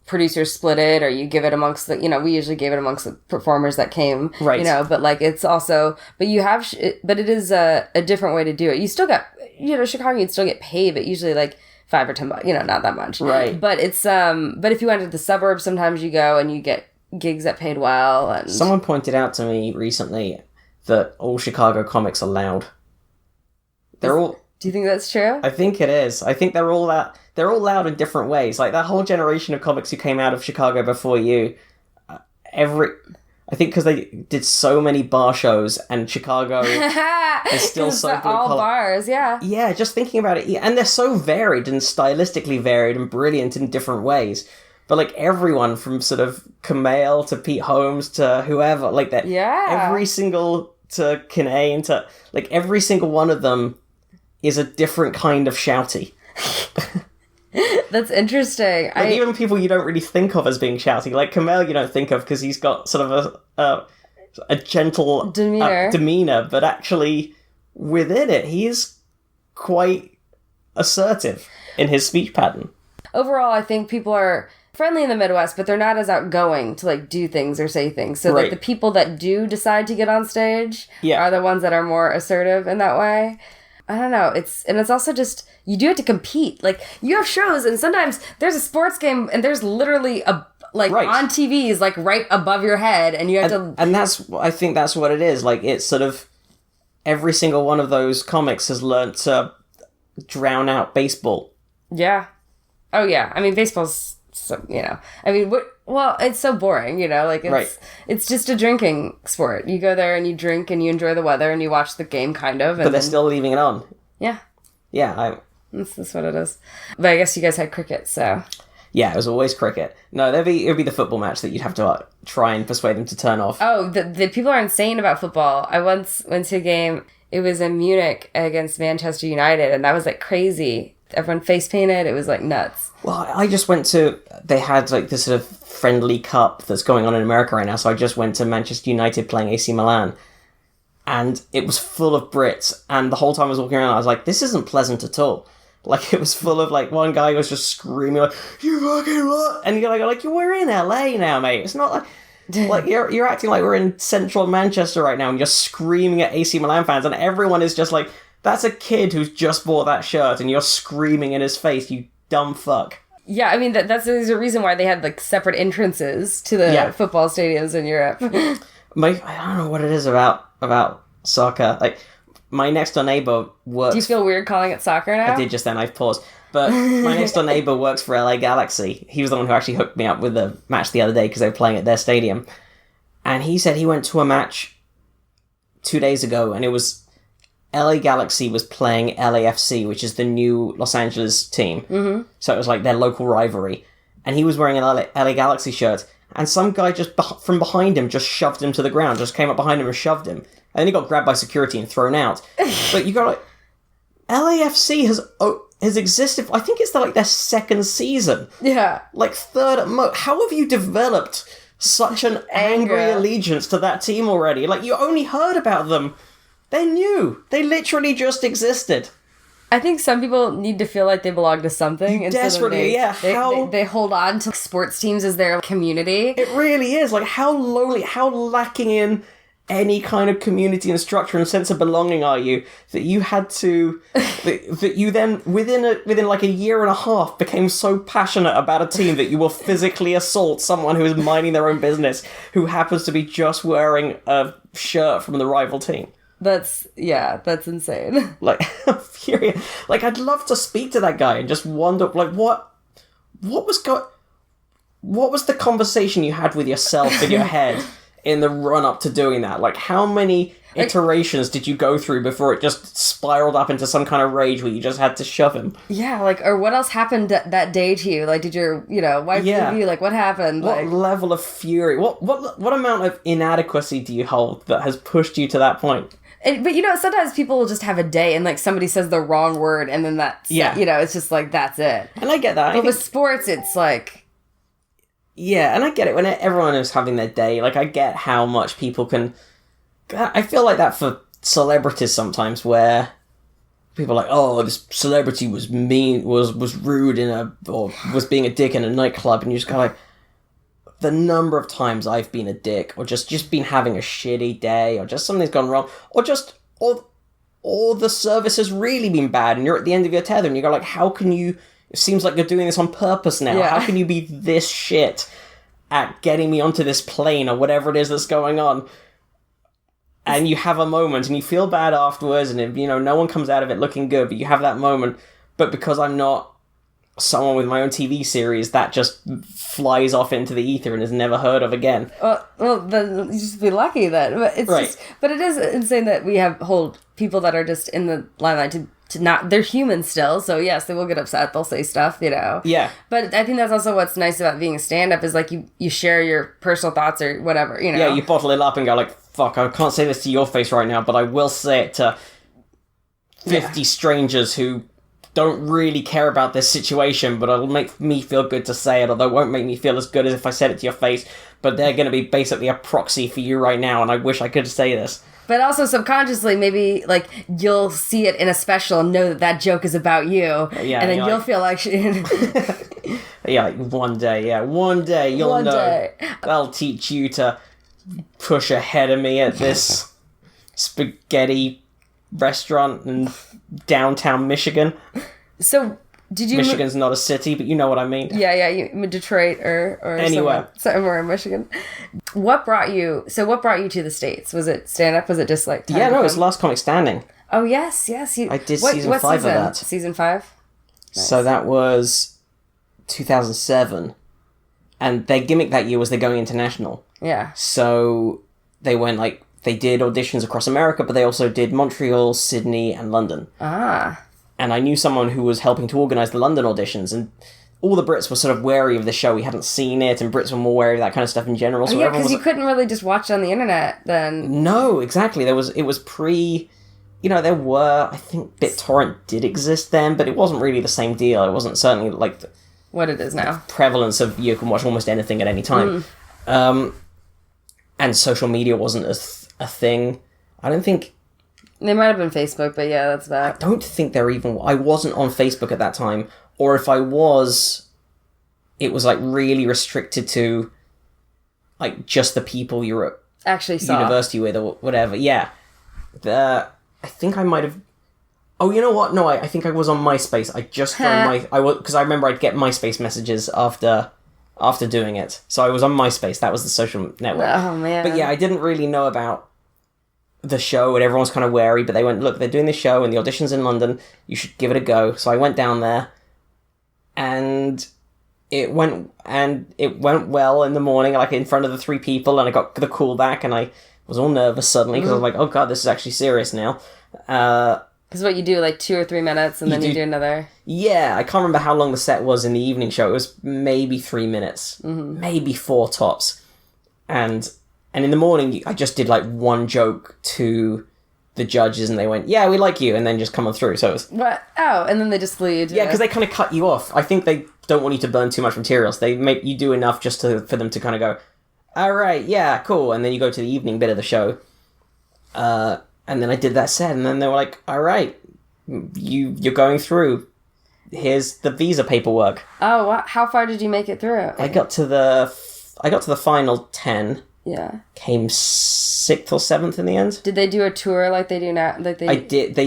producers split it or you give it amongst the, we usually gave it amongst the performers that came, but like it's also, but you have, but it is a different way to do it. You still got, Chicago, you'd still get paid, but usually like $5 or $10, not that much. Right. But it's, but if you went to the suburbs, sometimes you go and you get gigs that paid well. And someone pointed out to me recently that all Chicago comics are loud. They're all... Do you think that's true? I think it is. I think they're all loud in different ways. Like, that whole generation of comics who came out of Chicago before you, I think because they did so many bar shows, and Chicago is still so blue all collar. bars, yeah. Yeah, just thinking about it, and they're so varied and stylistically varied and brilliant in different ways. But like everyone from sort of Kumail to Pete Holmes to whoever, like that, every single to Kinane to like every single one of them is a different kind of shouty. That's interesting. Like, even people you don't really think of as being shouty, like Kumail, you don't think of because he's got sort of a gentle demeanor, but actually within it, he is quite assertive in his speech pattern. Overall, I think people are friendly in the Midwest, but they're not as outgoing to like do things or say things. So like the people that do decide to get on stage are the ones that are more assertive in that way. I don't know. It's also just, you do it to compete. Like, you have shows, and sometimes there's a sports game, and there's literally on TVs, like, right above your head, and you have to... And I think that's what it is. Like, it's sort of, every single one of those comics has learned to drown out baseball. Yeah. Oh, yeah. I mean, baseball's, so, I mean, well, it's so boring, like, it's just a drinking sport. You go there and you drink and you enjoy the weather and you watch the game, kind of. But they're still leaving it on. Yeah. Yeah, That's what it is. But I guess you guys had cricket, so... Yeah, it was always cricket. No, it would be the football match that you'd have to try and persuade them to turn off. Oh, the people are insane about football. I once went to a game, it was in Munich against Manchester United, and that was, like, crazy. Everyone face painted. It was, like, nuts. Well, I just went to... They had, like, this sort of friendly cup that's going on in America right now, so I just went to Manchester United playing AC Milan. And it was full of Brits, and the whole time I was walking around, I was like, this isn't pleasant at all. Like, it was full of, like, one guy was just screaming, like, you fucking what? And you're like, we're in LA now, mate. It's not like... Like, you're acting like we're in central Manchester right now, and you're screaming at AC Milan fans, and everyone is just like, that's a kid who's just bought that shirt, and you're screaming in his face, you dumb fuck. Yeah, I mean, there's a reason why they had, like, separate entrances to the football stadiums in Europe. I don't know what it is about soccer. Like, my next door neighbor works... Do you feel weird calling it soccer now? I did just then, I paused. But my next door neighbor works for LA Galaxy. He was the one who actually hooked me up with the match the other day because they were playing at their stadium. And he said he went to a match 2 days ago, and it was... LA Galaxy was playing LAFC, which is the new Los Angeles team. Mm-hmm. So it was like their local rivalry. And he was wearing an LA Galaxy shirt, and some guy just from behind him just shoved him to the ground, just came up behind him and shoved him. And then he got grabbed by security and thrown out. But you got like... LAFC has existed, I think it's their second season. Yeah. Like third at most. How have you developed such an angry allegiance to that team already? Like, you only heard about them. They're new. They literally just existed. I think some people need to feel like they belong to something. Desperately, They hold on to sports teams as their community. It really is. Like, how lonely, how lacking in any kind of community and structure and sense of belonging are you that you had to... that you then, within like a year and a half, became so passionate about a team that you will physically assault someone who is minding their own business, who happens to be just wearing a shirt from the rival team. That's insane. Like, I'm furious. Like, I'd love to speak to that guy and just wonder, like, what was the conversation you had with yourself in your head in the run-up to doing that? Like, how many iterations did you go through before it just spiraled up into some kind of rage where you just had to shove him? Yeah, like, or what else happened that day to you? Like, did your, wife leave you? Like, what happened? What level of fury? What amount of inadequacy do you hold that has pushed you to that point? But, sometimes people will just have a day and, like, somebody says the wrong word and then that's, it's just, like, that's it. And I get that. But with sports, it's, like... Yeah, and I get it. When everyone is having their day, like, I get how much people can... I feel like that for celebrities sometimes, where people are like, oh, this celebrity was mean, was rude or was being a dick in a nightclub, and you just go like... The number of times I've been a dick, or just been having a shitty day, or just something's gone wrong, or the service has really been bad, and you're at the end of your tether, and you go like, how can you... It seems like you're doing this on purpose now. Yeah. How can you be this shit? at getting me onto this plane or whatever it is that's going on. And you have a moment, and you feel bad afterwards, and no one comes out of it looking good, but you have that moment. But because I'm not someone with my own TV series, that just flies off into the ether and is never heard of again. Well, then you just be lucky then. But it's right. But it is insane that we hold people that are just in the limelight to not, they're human still, so yes, they will get upset, they'll say stuff, Yeah. But I think that's also what's nice about being a stand-up is, like, you share your personal thoughts or whatever, Yeah, you bottle it up and go, like, fuck, I can't say this to your face right now, but I will say it to 50 strangers who don't really care about this situation, but it'll make me feel good to say it, although it won't make me feel as good as if I said it to your face, but they're going to be basically a proxy for you right now, and I wish I could say this. But also subconsciously, maybe, like, you'll see it in a special and know that joke is about you. Yeah, and then you'll feel like... yeah, like, one day you'll know. I'll teach you to push ahead of me at this spaghetti restaurant in downtown Michigan. So, did you... Michigan's not a city, but you know what I mean. Yeah, Detroit or anywhere. Somewhere in Michigan. What brought you to the States? Was it stand-up? Was it just like... Yeah, no, it was Last Comic Standing. Oh, yes. I did season 5 of that. Season 5? Nice. So that was 2007. And their gimmick that year was they're going international. Yeah. So they went, like, they did auditions across America, but they also did Montreal, Sydney, and London. Ah. And I knew someone who was helping to organise the London auditions, and all the Brits were sort of wary of the show. We hadn't seen it, and Brits were more wary of that kind of stuff in general. So yeah, because you couldn't really just watch it on the internet then. No, exactly. It was pre... there were... I think BitTorrent did exist then, but it wasn't really the same deal. It wasn't certainly like... what it is now. Prevalence of you can watch almost anything at any time. And social media wasn't a thing. I don't think... They might have been Facebook, but yeah, that's bad. I don't think they're even... I wasn't on Facebook at that time. Or if I was, it was, like, really restricted to, like, just the people you were actually saw university with or whatever. Yeah. I think I might have... Oh, you know what? No, I think I was on MySpace. I just joined because I remember I'd get MySpace messages after doing it. So I was on MySpace. That was the social network. Oh, man. But yeah, I didn't really know about the show, and everyone's kind of wary, but they went, look, they're doing this show, and the audition's in London. You should give it a go. So I went down there, and it went well in the morning, like in front of the 3 people, and I got the call back, and I was all nervous suddenly, because I was like, oh god, this is actually serious now. Because what you do, like 2 or 3 minutes, and then you do another... Yeah, I can't remember how long the set was in the evening show. It was maybe 3 minutes. Maybe 4 tops. And in the morning, I just did, like, one joke to the judges, and they went, yeah, we like you, and then just come on through. So it was... What? Oh, and then they just lead. Yeah, because they kind of cut you off. I think they don't want you to burn too much material, so they make you do enough just for them to kind of go, all right, yeah, cool, and then you go to the evening bit of the show. And then I did that set, and then they were like, all right, you're going through. Here's the visa paperwork. Oh, how far did you make it through? I got to the final 10. Yeah. Came 6th or 7th in the end. Did they do a tour like they do now? They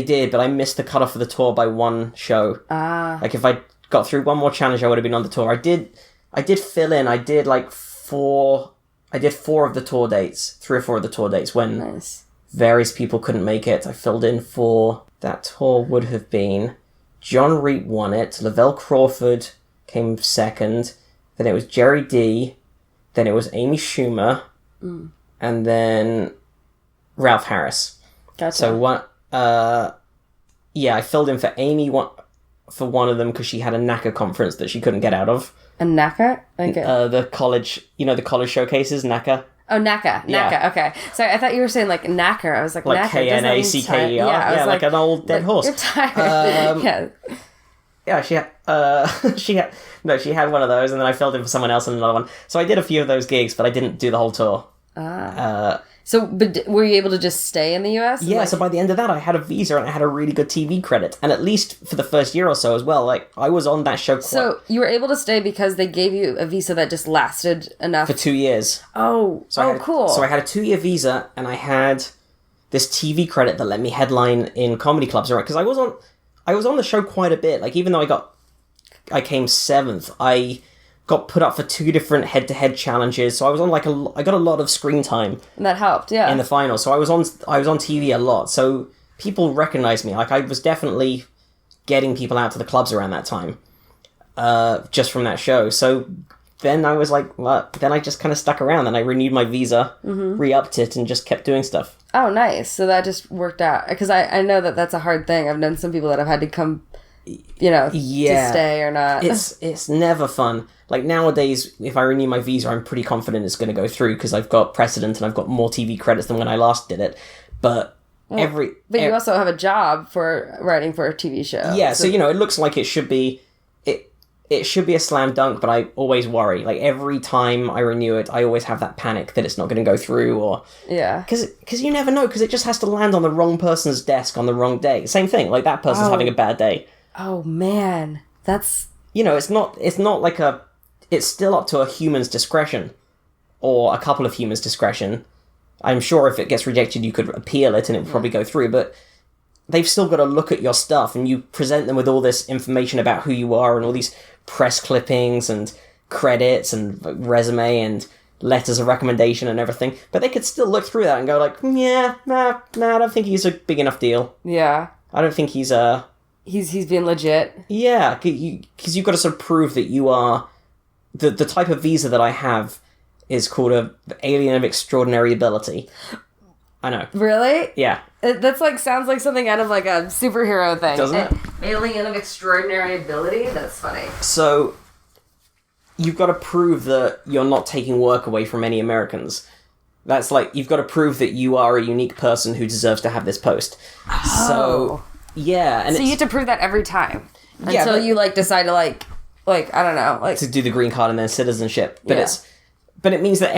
did, but I missed the cutoff for the tour by 1 show. Ah. Like, if I got through 1 more challenge, I would have been on the tour. I did fill in. I did, like, 4... I did 4 of the tour dates. 3 or 4 of the tour dates when... Nice. Various people couldn't make it. I filled in for... That tour would have been... John Reed won it. Lavelle Crawford came 2nd. Then it was Jerry D. Then it was Amy Schumer. And then Ralph Harris. Gotcha. So what... I filled in for Amy for one of them because she had a NACA conference that she couldn't get out of. A NACA? Okay. The college... the college showcases, NACA. Oh, NACA. Yeah. Okay. Sorry, I thought you were saying, like, knacker. I was like, like Knackerer. Knacker. Yeah, like an old dead horse. You're tired. Yeah. Yeah, she had one of those, and then I filled in for someone else in another one. So I did a few of those gigs, but I didn't do the whole tour. So, but were you able to just stay in the US? Yeah, so by the end of that, I had a visa, and I had a really good TV credit. And at least for the first year or so as well, like, I was on that show So, you were able to stay because they gave you a visa that just lasted enough? For 2 years. Oh, cool. So I had a 2-year visa, and I had this TV credit that let me headline in comedy clubs, right? Because I was on the show quite a bit. Like, even though I came 7th, I got put up for 2 different head-to-head challenges. So I was on I got a lot of screen time. And that helped, yeah. In the final. So I was on TV a lot. So people recognized me. Like, I was definitely getting people out to the clubs around that time. Just from that show. So then I was like, well, then I just kind of stuck around, and I renewed my visa, re-upped it, and just kept doing stuff. Oh, nice. So that just worked out. Because I know that that's a hard thing. I've known some people that have had to come, to stay or not. It's never fun. Like, nowadays, if I renew my visa, I'm pretty confident it's going to go through, because I've got precedent and I've got more TV credits than when I last did it. But you also have a job for writing for a TV show. Yeah, so it looks like it should be... It should be a slam dunk, but I always worry. Like, every time I renew it, I always have that panic that it's not going to go through, or... Yeah. Because you never know, because it just has to land on the wrong person's desk on the wrong day. Same thing, like, that person's having a bad day. Oh, man. That's... It's not like a... It's still up to a human's discretion, or a couple of humans' discretion. I'm sure if it gets rejected, you could appeal it, and it would probably go through, but... They've still got to look at your stuff, and you present them with all this information about who you are, and all these press clippings and credits and resume and letters of recommendation and everything. But they could still look through that and go like, I don't think he's a big enough deal. Yeah. I don't think he's He's being legit. Yeah, because you've got to sort of prove that you are... The type of visa that I have is called a alien of extraordinary ability. I know. Really? Yeah. That's sounds like something out of a superhero thing. Doesn't it? Alien of extraordinary ability? That's funny. So, you've got to prove that you're not taking work away from any Americans. That's you've got to prove that you are a unique person who deserves to have this post. Oh. So, yeah. And so you have to prove that every time. Until you decide to I don't know. To do the green card and then citizenship. But but it means that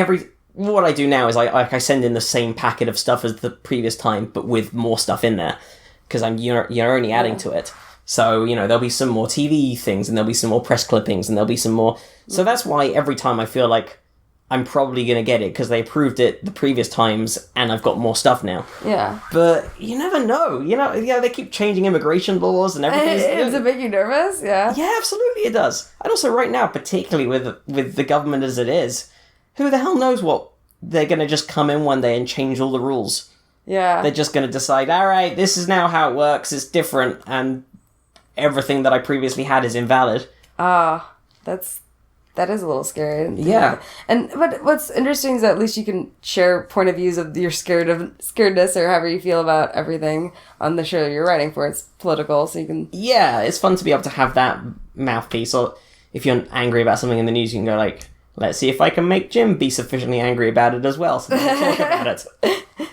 what I do now is I send in the same packet of stuff as the previous time, but with more stuff in there, because you're only adding to it. So there'll be some more TV things, and there'll be some more press clippings, and there'll be some more. So that's why every time I feel like I'm probably gonna get it, because they approved it the previous times, and I've got more stuff now. Yeah. But you never know. They keep changing immigration laws and everything. Does it make you nervous? Yeah. Yeah, absolutely it does. And also right now, particularly with the government as it is. Who the hell knows what? They're going to just come in one day and change all the rules. Yeah. They're just going to decide, all right, this is now how it works, it's different, and everything that I previously had is invalid. That is a little scary. Yeah. But what's interesting is that at least you can share point of views of your scaredness or however you feel about everything on the show you're writing for. It's political, so you can... Yeah, it's fun to be able to have that mouthpiece, or if you're angry about something in the news, you can go let's see if I can make Jim be sufficiently angry about it as well, so then we'll talk about it.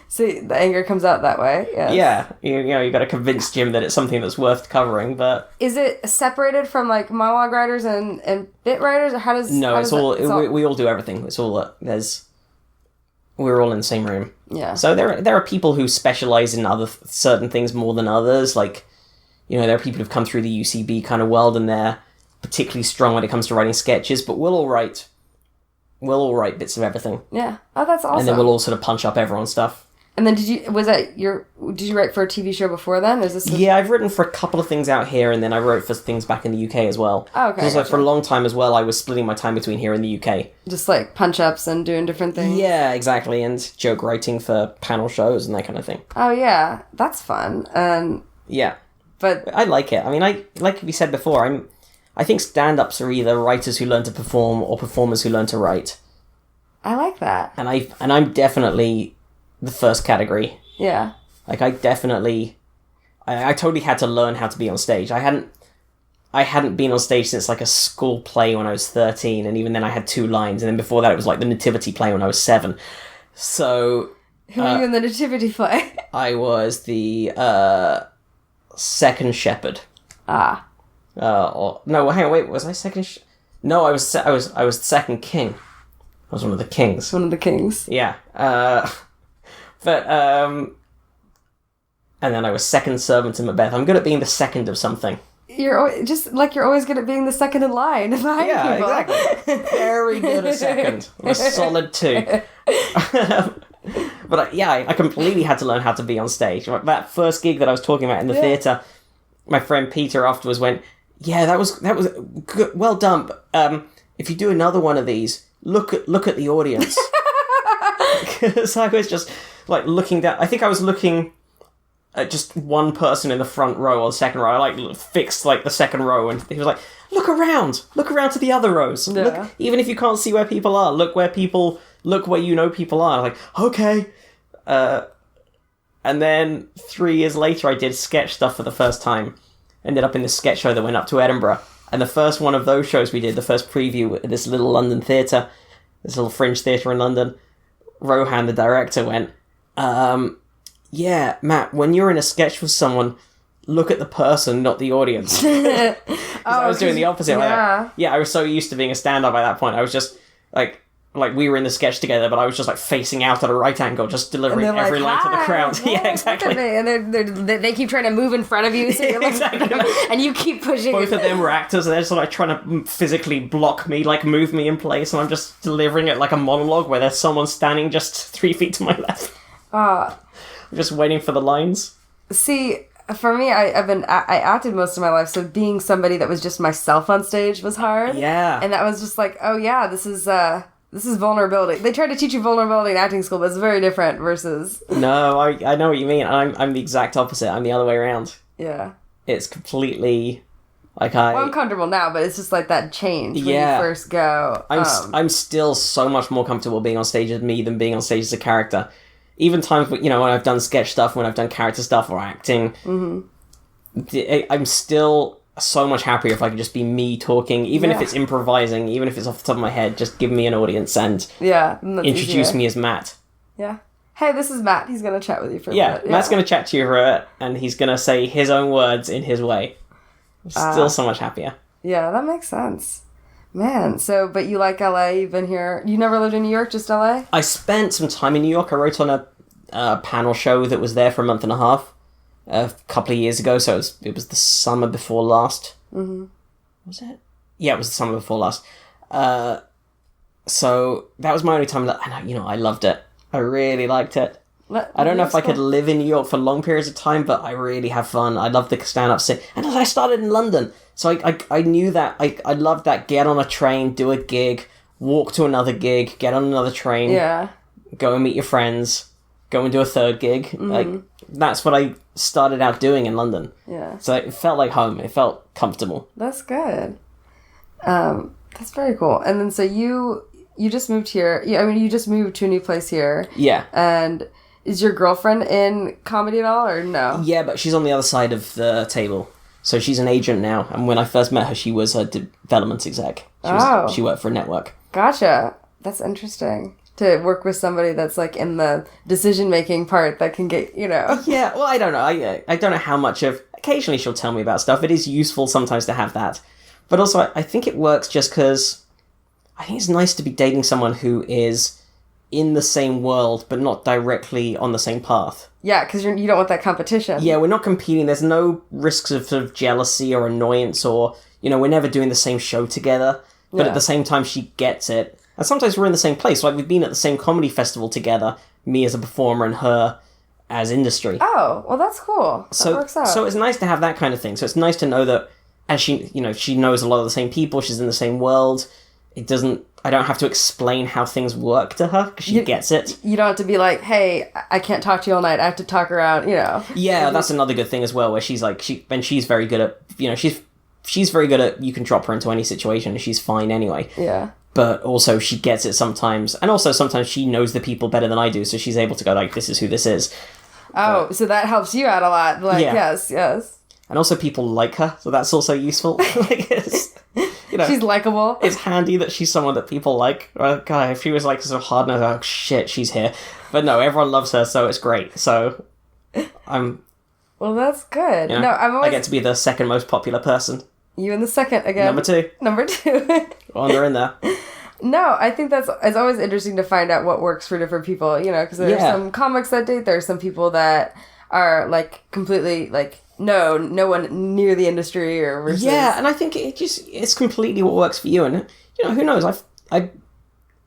See, the anger comes out that way. Yes. Yeah, you got to convince Jim that it's something that's worth covering. But is it separated from monologue writers and bit writers, or how does? No, it's all. We all do everything. It's all we're all in the same room. Yeah. So there are people who specialize in certain things more than others. There are people who've come through the UCB kind of world, and they're particularly strong when it comes to writing sketches. But we'll all write bits of everything. Yeah. Oh, that's awesome. And then we'll all sort of punch up everyone's stuff. And then did you write for a TV show before then? Yeah, I've written for a couple of things out here, and then I wrote for things back in the UK as well. Oh, okay. Because for a long time as well, I was splitting my time between here and the UK. Just punch-ups and doing different things? Yeah, exactly, and joke writing for panel shows and that kind of thing. Oh, yeah. That's fun. Yeah. But I like it. I mean, like we said before, I think stand-ups are either writers who learn to perform or performers who learn to write. I like that. And I'm definitely the first category. Yeah. I totally had to learn how to be on stage. I hadn't been on stage since a school play when I was 13, and even then I had 2 lines, and then before that it was the nativity play when I was 7. So who were you in the nativity play? I was the second shepherd. Ah. No, hang on, wait, was I second? No, I was the second king. I was one of the kings. One of the kings. Yeah. And then I was second servant to Macbeth. I'm good at being the second of something. You're always good at being the second in line behind people. Yeah, exactly. Very good at second. I'm a solid 2. But I completely had to learn how to be on stage. That first gig that I was talking about in the theatre, my friend Peter afterwards went, "Yeah, that was good. Well done. But, if you do another one of these, look at the audience. Because I was just, like, looking down. I think I was looking at just one person in the front row or the second row. I, like, fixed, like, the second row, and he was like, look around to the other rows. Yeah. Look, even if you can't see where people are, look where people are. Like, okay. And then 3 years later, I did sketch stuff for the first time. Ended up in this sketch show that went up to Edinburgh. And the first one of those shows we did, the first preview at this little London theatre, this little fringe theatre in London, Rohan, the director, went, yeah, Matt, when you're in a sketch with someone, look at the person, not the audience. I was doing the opposite. Yeah. I was so used to being a stand-up by that point. I was just, like we were in the sketch together, but I was just, like, facing out at a right angle, just delivering every line to the crowd. Yeah, exactly. And they keep trying to move in front of you, so you're exactly. and you keep pushing. Both of them were actors, and they're just, like, trying to physically block me, like, move me in place, and I'm just delivering it like a monologue where there's someone standing just 3 feet to my left. I'm just waiting for the lines. See, for me, I acted most of my life, so being somebody that was just myself on stage was hard. Yeah. And that was just like, oh yeah, this is vulnerability. They try to teach you vulnerability in acting school, but it's very different versus... No, I know what you mean. I'm the exact opposite. I'm the other way around. Yeah. It's completely... Like Well, I'm comfortable now, but it's just like that change when you first go. I'm still so much more comfortable being on stage as me than being on stage as a character. Even times, when I've done sketch stuff, when I've done character stuff or acting, I'm still so much happier if I can just be me talking, even if it's improvising, even if it's off the top of my head, just give me an audience and introduce me as Matt. Yeah. Hey, this is Matt. He's going to chat with you for a bit. Yeah, Matt's going to chat to you for a bit, and he's going to say his own words in his way. I'm still so much happier. Yeah, that makes sense. Man, but you like LA, you've been here. You never lived in New York, just LA? I spent some time in New York. I wrote on a panel show that was there for a month and a half a couple of years ago, so it was the summer before last. Mm-hmm. Was it? Yeah, it was the summer before last. So that was my only time. I loved it. I really liked it. I don't know if I could live in New York for long periods of time, but I really have fun. I love the stand-up scene. And I started in London, so I knew that. I loved that. Get on a train, do a gig, walk to another gig, get on another train, go and meet your friends, go and do a third gig. Mm-hmm. That's what I started out doing in London. Yeah. So it felt like home. It felt comfortable. That's good. That's very cool. And then so you just moved here. Yeah, I mean, you just moved to a new place here. Yeah. And is your girlfriend in comedy at all, or no? Yeah, but she's on the other side of the table. So she's an agent now. And when I first met her, she was a development exec. She worked for a network. Gotcha. That's interesting. To work with somebody that's, like, in the decision-making part that can get, Yeah, well, I don't know. I don't know how much of... Occasionally she'll tell me about stuff. It is useful sometimes to have that. But also, I think it works just because... I think it's nice to be dating someone who is in the same world, but not directly on the same path. Yeah, because you don't want that competition. Yeah, we're not competing. There's no risks of sort of jealousy or annoyance or, we're never doing the same show together. But at the same time, she gets it. And sometimes we're in the same place. Like, we've been at the same comedy festival together, me as a performer and her as industry. Oh, well, that's cool. That works out. So it's nice to have that kind of thing. So it's nice to know that as she knows a lot of the same people, she's in the same world. I don't have to explain how things work to her, because she gets it. You don't have to be like, hey, I can't talk to you all night, I have to talk around, Yeah, that's another good thing as well, where she's like, she's very good at, she's very good at, you can drop her into any situation and she's fine anyway. Yeah. But also she gets it sometimes, and also sometimes she knows the people better than I do, so she's able to go like, this is who this is. Oh, so that helps you out a lot. Like, yes. And also people like her, so that's also useful. She's likable. It's handy that she's someone that people like. God, if she was like sort of hard nosed, oh shit, she's here. But no, everyone loves her, so it's great. So well, that's good. No, I get to be the second most popular person. You in the second again. Number two. Well, they're in there. No, I think it's always interesting to find out what works for different people, because there's some comics that date, there's some people that are, like, completely, like, no one near the industry or versus... Yeah, and I think it's completely what works for you, and, who knows, I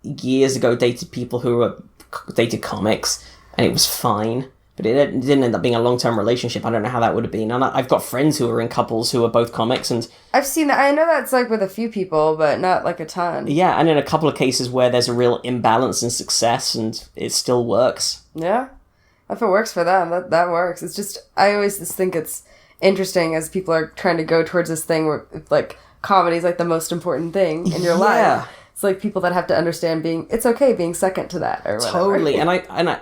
years ago dated people who dated comics, and it was fine, But it didn't end up being a long-term relationship. I don't know how that would have been. And I've got friends who are in couples who are both comics, and I've seen that. I know that's like with a few people, but not like a ton. yeah, and in a couple of cases where there's a real imbalance in success, and it still works. Yeah, if it works for them, that works. It's just I always just think it's interesting as people are trying to go towards this thing where like comedy is like the most important thing in your life. It's like people that have to understand it's okay being second to that or whatever. Totally, and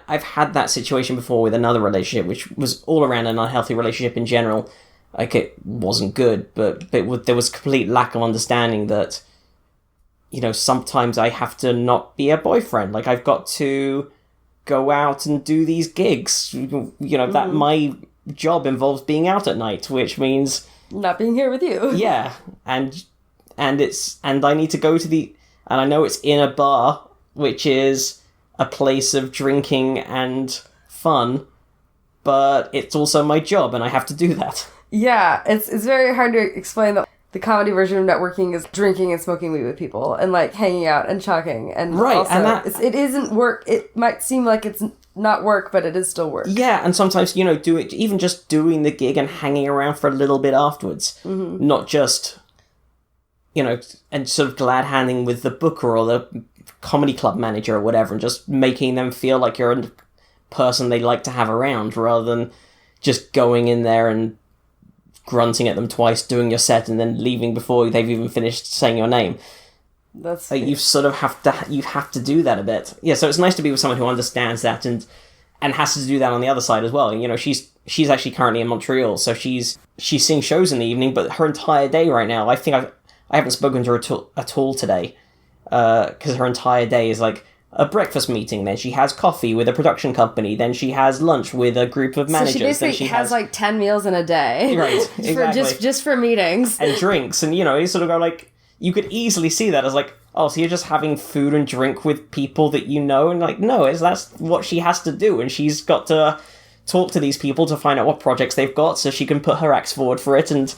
I've had that situation before with another relationship, which was all around an unhealthy relationship in general. Like, it wasn't good, but there was complete lack of understanding that, you know, sometimes I have to not be a boyfriend. Like, I've got to go out and do these gigs. You know, that my job involves being out at night, which means not being here with you. Yeah, and I need to go to and I know it's in a bar, which is a place of drinking and fun, but it's also my job, and I have to do that. Yeah, it's very hard to explain that the comedy version of networking is drinking and smoking weed with people, and like hanging out and chalking, and right, also, and it isn't work. It might seem like it's not work, but it is still work. Yeah, and sometimes, you know, even just doing the gig and hanging around for a little bit afterwards, not just, you know, and sort of glad-handing with the booker or the comedy club manager or whatever, and just making them feel like you're a person they like to have around, rather than just going in there and grunting at them twice, doing your set, and then leaving before they've even finished saying your name. That's like, you sort of have to do that a bit. Yeah, so it's nice to be with someone who understands that and has to do that on the other side as well. You know, she's actually currently in Montreal, so she's seeing shows in the evening, but her entire day right now, I think I haven't spoken to her at all today, because her entire day is like a breakfast meeting, then she has coffee with a production company, then she has lunch with a group of managers. So she basically has like 10 meals in a day. Right, exactly. just for meetings. And drinks, and you know, you sort of go like, you could easily see that as like, oh, so you're just having food and drink with people that you know, and like, no, that's what she has to do, and she's got to talk to these people to find out what projects they've got so she can put her acts forward for it and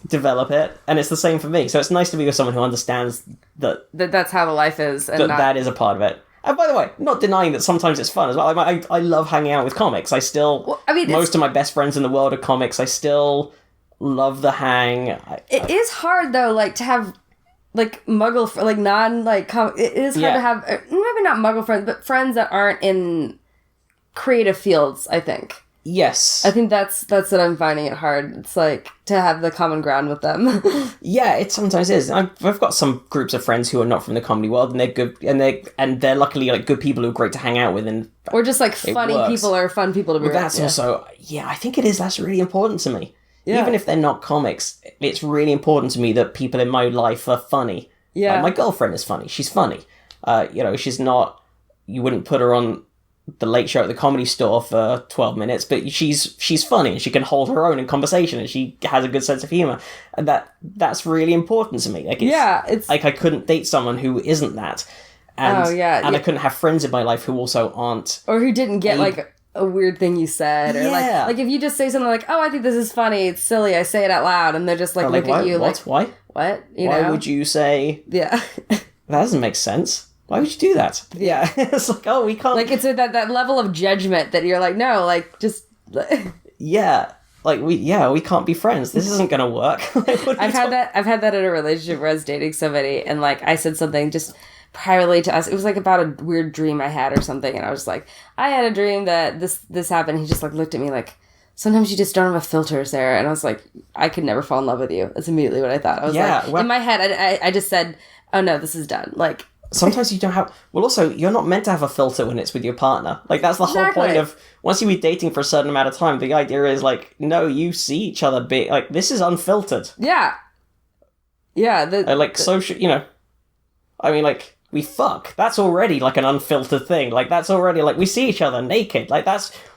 develop it. And it's the same for me. So it's nice to be with someone who understands that's how the life is, and that is a part of it. And by the way, not denying that sometimes it's fun as well. I love hanging out with comics. I still, most of my best friends in the world are comics. I still love the hang. It is hard though, like to have like muggle, like non like it is hard to have maybe not muggle friends, but friends that aren't in creative fields. I think. Yes, I think that's what I'm finding it hard. It's like to have the common ground with them. Yeah, it sometimes is. I've got some groups of friends who are not from the comedy world, and they're good, and they're luckily like good people who are great to hang out with, and or just like funny people or fun people to be. But that's also I think it is. That's really important to me. Yeah. Even if they're not comics, it's really important to me that people in my life are funny. Yeah. Like, my girlfriend is funny. She's funny. You know, she's not... You wouldn't put her on the Late Show at the Comedy Store for 12 minutes, but she's funny, and she can hold her own in conversation, and she has a good sense of humour. And that's really important to me. Like, it's like I couldn't date someone who isn't that. And, and I couldn't have friends in my life who also aren't... Or who didn't get, like... a weird thing you said, or like if you just say something like, oh, I think this is funny, it's silly, I say it out loud, and they're just like, look at you like, what? Why would you say that doesn't make sense, why would you do that? Yeah. It's like, oh, we can't, like, it's that level of judgment that you're like, no, like, just like we can't be friends, this isn't gonna work. I've had that in a relationship where I was dating somebody, and like I said something just privately to us. It was like about a weird dream I had or something, and I was like, I had a dream that this happened. He just like looked at me like, sometimes you just don't have a filter, Sarah. And I was like, I could never fall in love with you. That's immediately what I thought. I was in my head, I just said, oh no, this is done. Like, sometimes you don't have... Well, also, you're not meant to have a filter when it's with your partner. Like, that's the whole point of... Once you be dating for a certain amount of time, the idea is, like, no, you see each other like, this is unfiltered. Yeah. Yeah. Social... You know... I mean, like... We fuck. That's already, like, an unfiltered thing. Like, that's already, like, we see each other naked. Like,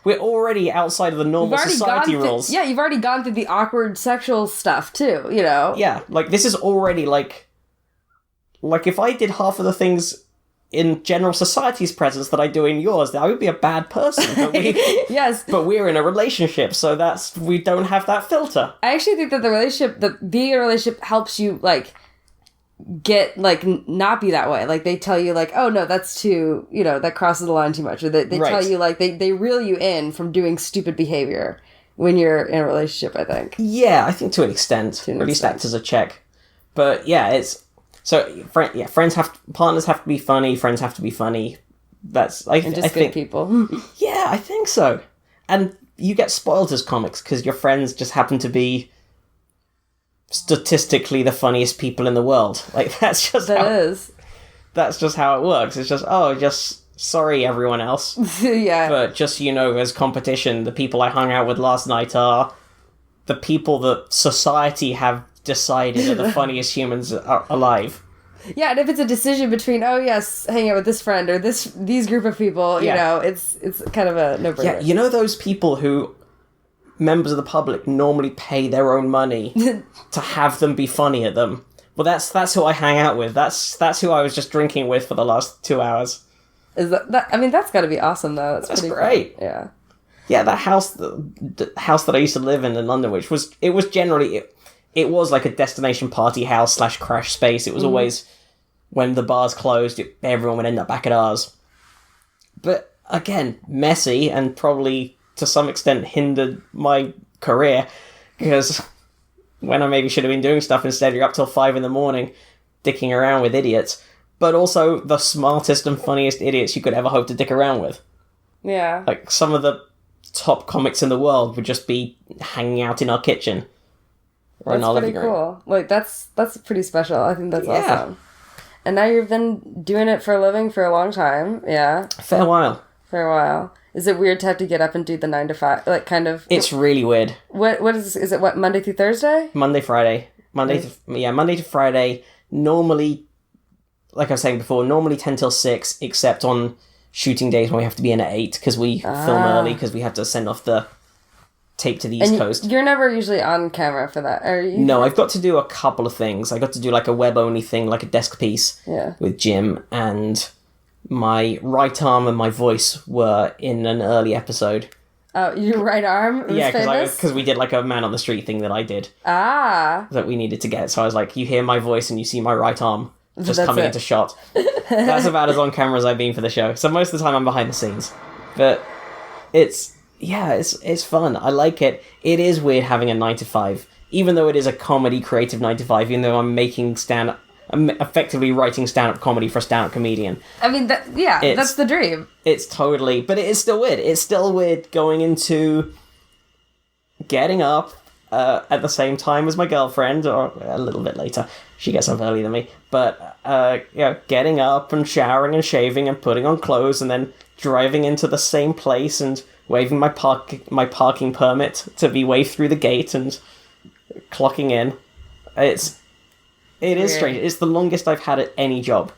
we're already outside of the normal society rules. You've already gone through the awkward sexual stuff, too, you know? Yeah, like, this is already, like, if I did half of the things in general society's presence that I do in yours, I would be a bad person. But yes. But we're in a relationship, so we don't have that filter. I actually think that being in a relationship helps you, like... get, like, not be that way. Like, they tell you, like, oh, no, that's too, that crosses the line too much. Or they tell you, like, they reel you in from doing stupid behavior when you're in a relationship, I think. Yeah, I think to an extent. At least act as a check. But, yeah, it's... So, partners have to be funny, friends have to be funny. That's... And just good people. Yeah, I think so. And you get spoiled as comics because your friends just happen to be statistically the funniest people in the world. Like, that's just how it works. It's just, sorry everyone else. Yeah. But just, as competition, the people I hung out with last night are the people that society have decided are the funniest humans alive. Yeah, and if it's a decision between, oh yes, hang out with this friend or these group of people, it's kind of a no-brainer. Yeah, those people who members of the public normally pay their own money to have them be funny at them. Well, that's who I hang out with. That's who I was just drinking with for the last 2 hours. Is that I mean, that's got to be awesome though. That's pretty great. Fun. Yeah. Yeah, that house, the house that I used to live in London, it was like a destination party house / crash space. It was always, when the bars closed, everyone would end up back at ours. But again, messy and probably to some extent hindered my career, because when I maybe should have been doing stuff instead, you're up till 5 a.m, dicking around with idiots, but also the smartest and funniest idiots you could ever hope to dick around with. Yeah. Like, some of the top comics in the world would just be hanging out in our kitchen. Or in our living room. That's pretty cool. Like, that's pretty special. I think that's awesome. And now you've been doing it for a living for a long time. Yeah. Fair while. Is it weird to have to get up and do the 9 to 5? Like, kind of... It's really weird. What is it, Monday through Thursday? Monday, Friday. Monday to Friday. Normally, like I was saying before, normally 10 till 6, except on shooting days when we have to be in at 8, because we film early, because we have to send off the tape to the East Coast. You're never usually on camera for that, are you? No, I've got to do a couple of things. I got to do, like, a web-only thing, like a desk piece with Jim, and... my right arm and my voice were in an early episode. Oh, your right arm was famous? Because we did like a man on the street thing that I did. Ah. That we needed to get. So I was like, you hear my voice and you see my right arm just coming into shot. That's about as on camera as I've been for the show. So most of the time I'm behind the scenes. But it's fun. I like it. It is weird having a 9 to 5. Even though it is a comedy creative 9 to 5, even though I'm effectively writing stand-up comedy for a stand-up comedian. I mean, that's the dream. It's totally... But it is still weird. It's still weird going into... getting up at the same time as my girlfriend, or a little bit later. She gets up earlier than me. But, getting up and showering and shaving and putting on clothes and then driving into the same place and waving my parking permit to be waved through the gate and clocking in. It is strange. It's the longest I've had at any job.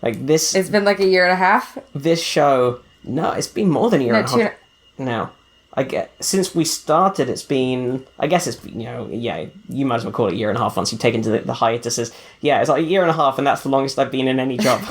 Like, this... It's been like a year and a half? This show... No, it's been more than a year and a half. No. Since we started, it's been... I guess it's been, you might as well call it a year and a half once you've taken to the hiatuses. Yeah, it's like a year and a half, and that's the longest I've been in any job.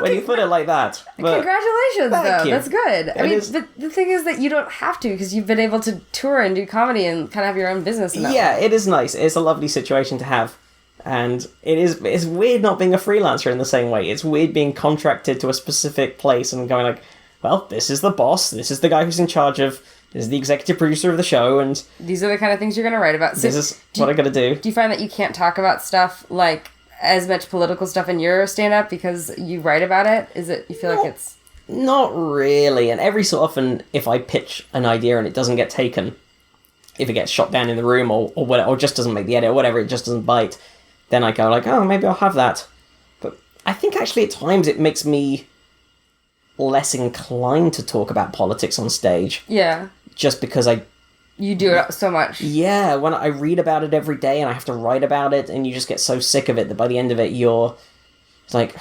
When you put it like that. But congratulations, though. You. That's good. But the thing is that you don't have to, because you've been able to tour and do comedy and kind of have your own business in that way. It is nice. It's a lovely situation to have. And it's weird not being a freelancer in the same way. It's weird being contracted to a specific place and going like, well, this is the boss, this is the guy who's in charge of, this is the executive producer of the show, and... These are the kind of things you're going to write about. So this is what I got to do. Do you find that you can't talk about stuff, like, as much political stuff in your stand-up because you write about it? You feel like it's... Not really, and every so often, if I pitch an idea and it doesn't get taken, if it gets shot down in the room or just doesn't make the edit or whatever, it just doesn't bite... Then I go like, oh, maybe I'll have that. But I think actually at times it makes me less inclined to talk about politics on stage. Yeah. Just because you do it so much. Yeah, when I read about it every day and I have to write about it and you just get so sick of it that by the end of it it's like,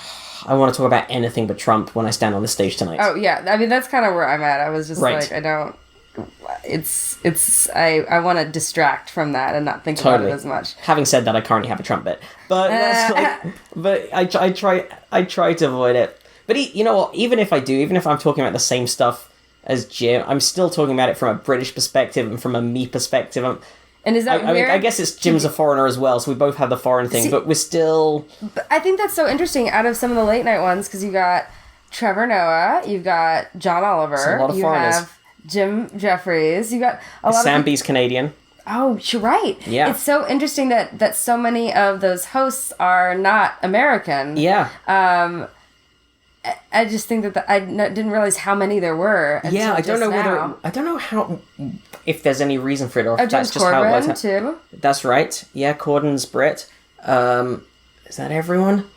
I want to talk about anything but Trump when I stand on the stage tonight. Oh, yeah. I mean, that's kind of where I'm at. I was just like, I don't... I want to distract from that and not think about it as much. Having said that, I currently have a Trump bit, but but I try to avoid it. But you know what? Even if I'm talking about the same stuff as Jim, I'm still talking about it from a British perspective and from a me perspective. And is that I weird? I guess it's Jim's a foreigner as well, so we both have the foreign thing, but we're still... But I think that's so interesting out of some of the late night ones, because you got Trevor Noah, you've got John Oliver, a lot of you foreigners. have Jim Jeffries, you got a lot Sam of... B's Canadian. Oh, you're right. Yeah. It's so interesting that so many of those hosts are not American. Yeah. I just think that didn't realize how many there were. Yeah, I don't know now. I don't know how... If there's any reason for it, or if James that's just how it Corbin, works. too. That's right. Yeah, Corden's Brit. Is that everyone?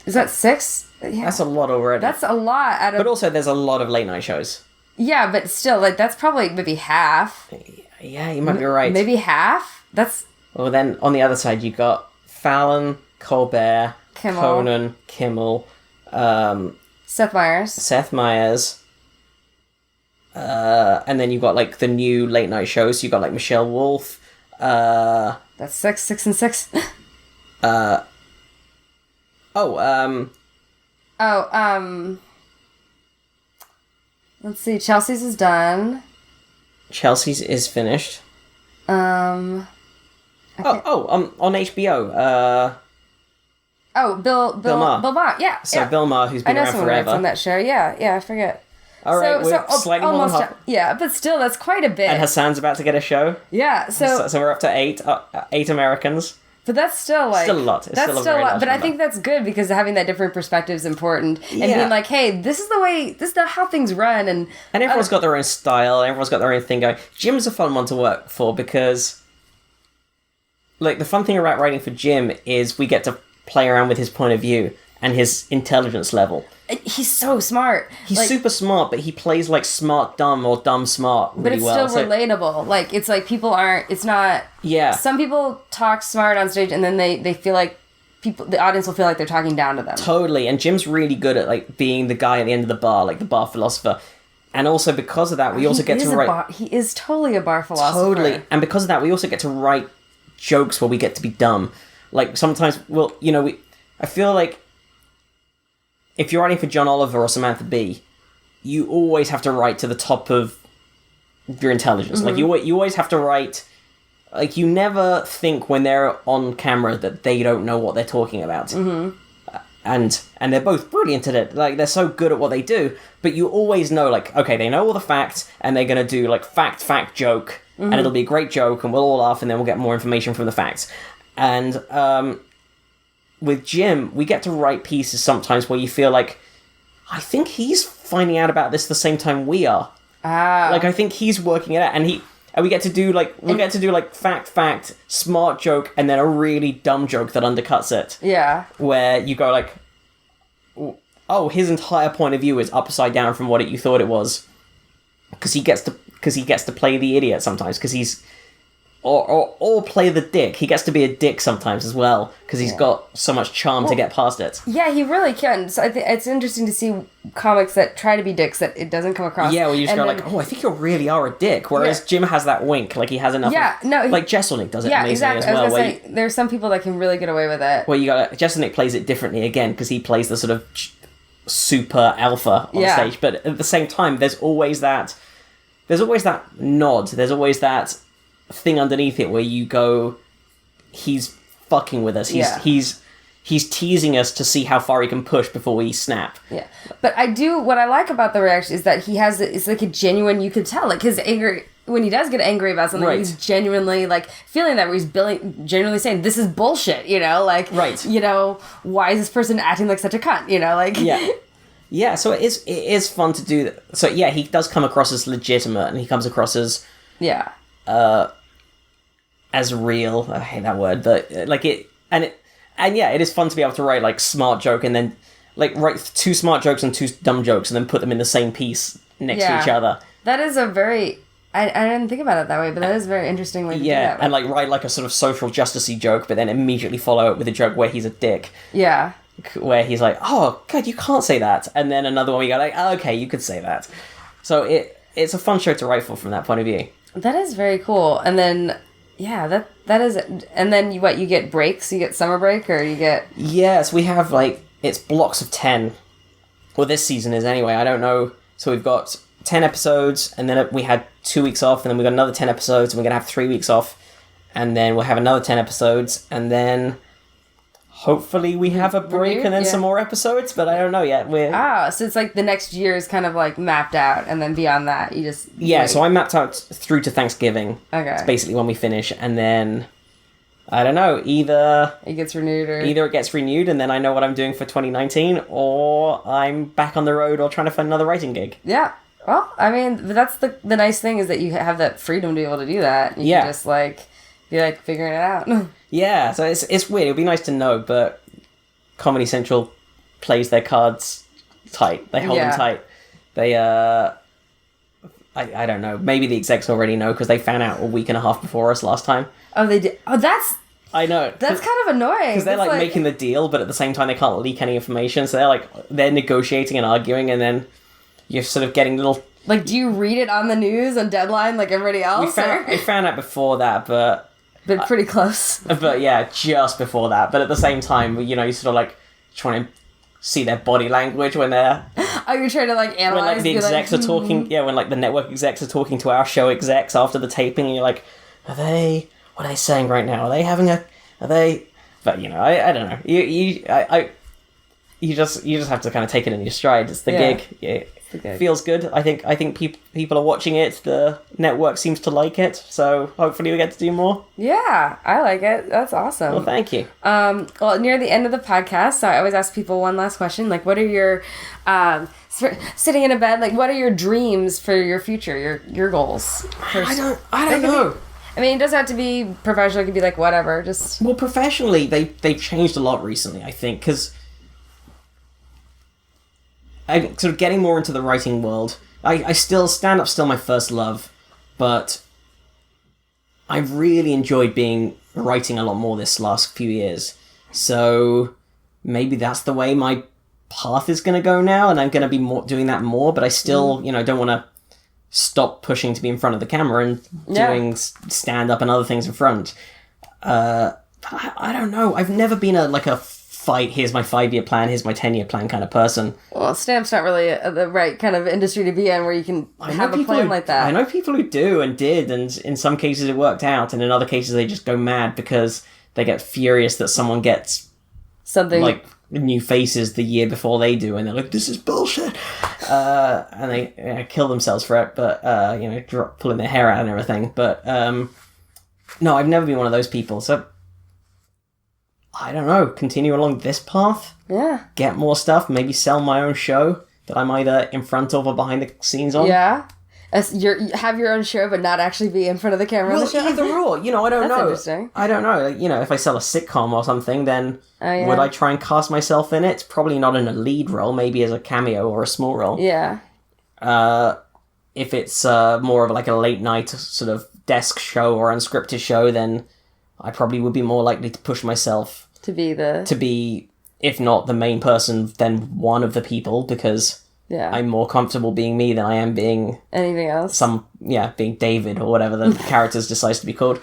Is that 6? Yeah. That's a lot already. That's a lot out of... But also, there's a lot of late night shows. Yeah, but still, like, that's probably maybe half. Yeah, you might be right. Maybe half? That's... Well, then, on the other side, you got Fallon, Colbert, Kimmel. Conan, Kimmel, Seth Meyers. Seth Meyers, and then you got, like, the new late night shows. You got, like, Michelle Wolf. That's 6 and 6. Let's see. Chelsea's is done. Chelsea's is finished. On HBO. Bill Maher. Bill Maher, yeah. So yeah. Bill Maher, who's been I know around someone forever. from that show. Yeah, I forget. All right, we're slightly more than half. Yeah, but still, that's quite a bit. And Hassan's about to get a show. Yeah, so we're up to 8 Americans. but that's still like Still a lot. It's that's still a still very a lot. large But I number. think that's good because having that different perspective is important, and Yeah. being like, hey, this is how things run, and everyone's got their own style, and everyone's got their own thing going. Jim's a fun one to work for because, like, the fun thing about writing for Jim is we get to play around with his point of view and his intelligence level. he's so smart. He's like, super smart, but he plays like smart dumb or dumb smart really but it's well. still relatable. Like it's like people aren't. It's not. Yeah. Some people talk smart on stage, and then they feel like the audience will feel like they're talking down to them. Totally, and Jim's really good at like being the guy at the end of the bar, like the bar philosopher. And also because of that, we also get to write. He is totally a bar philosopher. Totally, and because of that, we also get to write jokes where we get to be dumb. Like sometimes, I feel like if you're writing for John Oliver or Samantha Bee, you always have to write to the top of your intelligence. Mm-hmm. Like you always have to write. Like you never think when they're on camera that they don't know what they're talking about. Mm-hmm. And they're both brilliant at it. Like they're so good at what they do. But you always know, like, okay, they know all the facts, and they're gonna do like fact joke, and it'll be a great joke, and we'll all laugh, and then we'll get more information from the facts. And with Jim, we get to write pieces sometimes where you feel like, I think he's finding out about this the same time we are. Like I think he's working it out, and we get to do like fact, smart joke, and then a really dumb joke that undercuts it. Yeah. Where you go like, oh, his entire point of view is upside down from what you thought it was, because he gets to play the idiot sometimes, because he's or play the dick. He gets to be a dick sometimes as well, because he's got so much charm to get past it. Yeah, he really can. So I think it's interesting to see comics that try to be dicks that it doesn't come across. Yeah, well, you just go like, oh, I think you really are a dick. Whereas Jim has that wink, like he has enough. Yeah, like Jesselnick does it amazingly exactly. as well. I was gonna say, there's some people that can really get away with it. Well, you got Jesselnick plays it differently again, because he plays the sort of super alpha on stage, but at the same time, there's always that nod. There's always that thing underneath it where you go, he's fucking with us. He's teasing us to see how far he can push before we snap. Yeah, but what I like about the reaction is that it's like a genuine. You could tell like his anger when he does get angry about something. Right. He's genuinely like feeling that, where he's genuinely saying, "This is bullshit." You know, like why is this person acting like such a cunt? You know, like yeah. So it is fun to do that. So yeah, he does come across as legitimate, and he comes across as as real. I hate that word, but like it is fun to be able to write like smart joke, and then like write 2 smart jokes and 2 dumb jokes, and then put them in the same piece next to each other. That is a very I didn't think about it that way, but that is a very interesting way to do that. And like write like a sort of social justice-y joke, but then immediately follow it with a joke where he's a dick. Yeah. Where he's like, oh god, you can't say that, and then another one we go like, oh, okay, you could say that. So it's a fun show to write for from that point of view. That is very cool. And then that is, and then you get breaks, you get summer break, or you get... Yes, we have like, it's blocks of 10. Well, this season is anyway, I don't know. So we've got 10 episodes, and then we had 2 weeks off, and then we got another 10 episodes, and we're going to have 3 weeks off. and then we'll have another 10 episodes, and then hopefully we have a break and then some more episodes, but I don't know yet. So it's like the next year is kind of like mapped out, and then beyond that you just... Yeah, so I mapped out through to Thanksgiving. Okay. It's basically when we finish, and then... I don't know, either it gets renewed Either it gets renewed and then I know what I'm doing for 2019, or I'm back on the road or trying to find another writing gig. Yeah. Well, I mean, that's the nice thing is that you have that freedom to be able to do that. You can just, like, be, like, figuring it out. Yeah, so it's weird. It would be nice to know, but Comedy Central plays their cards tight. They hold them tight. They, I don't know. Maybe the execs already know because they found out a week and a half before us last time. Oh, they did? Oh, that's... I know. That's kind of annoying. Because they're like making the deal, but at the same time they can't leak any information. So they're negotiating and arguing, and then you're sort of getting little... Like, do you read it on the news on Deadline like everybody else? We found out before that, but... But pretty close. But yeah, just before that. But at the same time, you know, you sort of like trying to see their body language when they're... Oh, you're trying to like analyze... When like the execs are talking... Yeah, when like the network execs are talking to our show execs after the taping, and you're like, what are they saying right now? Are they... But, you know, I don't know. You just have to kind of take it in your stride. It's the gig. Yeah. It feels good. I think people are watching it. The network seems to like it. So hopefully we get to do more. Yeah, I like it. That's awesome. Well, thank you. Well, near the end of the podcast, so I always ask people one last question. Like, what are your... sitting in a bed, like, what are your dreams for your future, your goals? I don't know. I mean, it doesn't have to be professional. It could be like whatever. Just well, professionally, they've changed a lot recently. I think because I'm sort of getting more into the writing world. I still stand-up's still my first love, but I've really enjoyed writing a lot more this last few years. So maybe that's the way my path is going to go now, and I'm going to be doing that more. But I still, you know, don't want to stop pushing to be in front of the camera and doing stand-up and other things in front. I don't know. I've never been a fight, here's my 5-year plan, here's my 10-year plan kind of person. Well, stand-up's not really the right kind of industry to be in where you can have a plan like that. I know people who do and did, and in some cases it worked out, and in other cases they just go mad because they get furious that someone gets something like new faces the year before they do, and they're like, this is bullshit, and they kill themselves for it, but pulling their hair out and everything. But no, I've never been one of those people, so I don't know, continue along this path, get more stuff, maybe sell my own show that I'm either in front of or behind the scenes on. Have your own show, but not actually be in front of the camera on the show? Either or, I don't know. That's interesting. I don't know. If I sell a sitcom or something, then would I try and cast myself in it? Probably not in a lead role, maybe as a cameo or a small role. Yeah. If it's more of like a late night sort of desk show or unscripted show, then I probably would be more likely to push myself to be, if not the main person, then one of the people, because... Yeah. I'm more comfortable being me than I am being... anything else? Being David or whatever the characters decides to be called.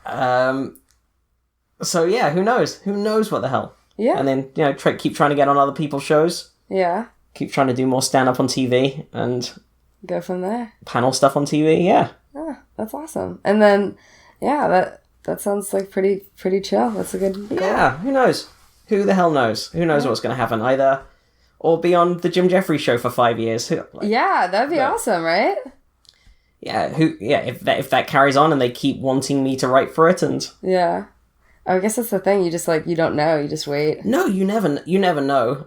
So yeah, who knows? Who knows what the hell? Yeah. And then, keep trying to get on other people's shows. Yeah. Keep trying to do more stand-up on TV and... go from there. Panel stuff on TV, yeah. Ah, that's awesome. And then, that sounds like pretty chill. That's a good goal. Yeah, who knows? Who the hell knows? Who knows what's going to happen either... or be on the Jim Jeffries show for 5 years. That'd be awesome, right? Yeah, if that carries on and they keep wanting me to write for it, and I guess that's the thing. You just you don't know. You just wait. No, you never know.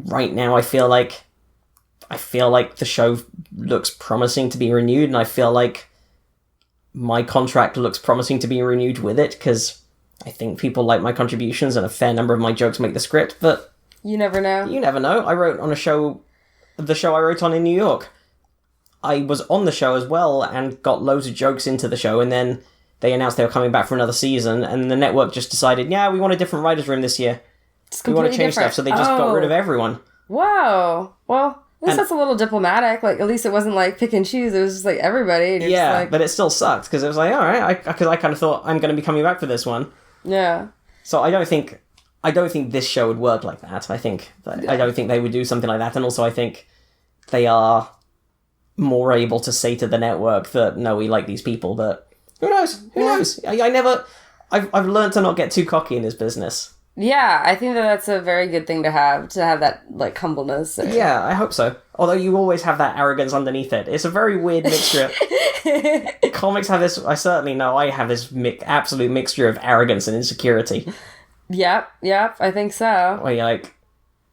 Right now, I feel like the show looks promising to be renewed, and I feel like my contract looks promising to be renewed with it because I think people like my contributions and a fair number of my jokes make the script, but. You never know. You never know. I wrote on the show I wrote on in New York. I was on the show as well and got loads of jokes into the show, and then they announced they were coming back for another season, and the network just decided, we want a different writer's room this year. We want to change stuff, so they just got rid of everyone. Wow. Well, at least that's a little diplomatic. Like, at least it wasn't like pick and choose. It was just like everybody. But it still sucked, because it was like, all right, because I kind of thought I'm going to be coming back for this one. Yeah. So I don't think this show would work like that. I don't think they would do something like that. And also I think they are more able to say to the network that, no, we like these people, but Who knows? Who knows? I've learned to not get too cocky in this business. Yeah, I think that's a very good thing to have that, like, humbleness. Yeah, I hope so. Although you always have that arrogance underneath it. It's a very weird mixture. Comics have this, I certainly know I have this absolute mixture of arrogance and insecurity. Yep, I think so. Where you're like,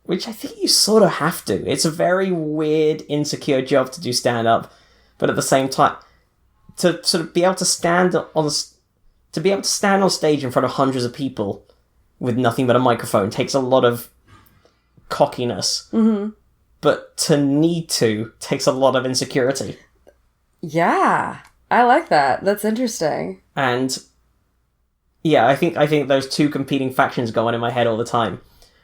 which I think you sort of have to. It's a very weird, insecure job to do stand-up, but at the same time, to sort of be able to stand on stage in front of hundreds of people with nothing but a microphone takes a lot of cockiness. Mm-hmm. But to need to takes a lot of insecurity. Yeah, I like that. That's interesting. And yeah, I think those two competing factions go on in my head all the time.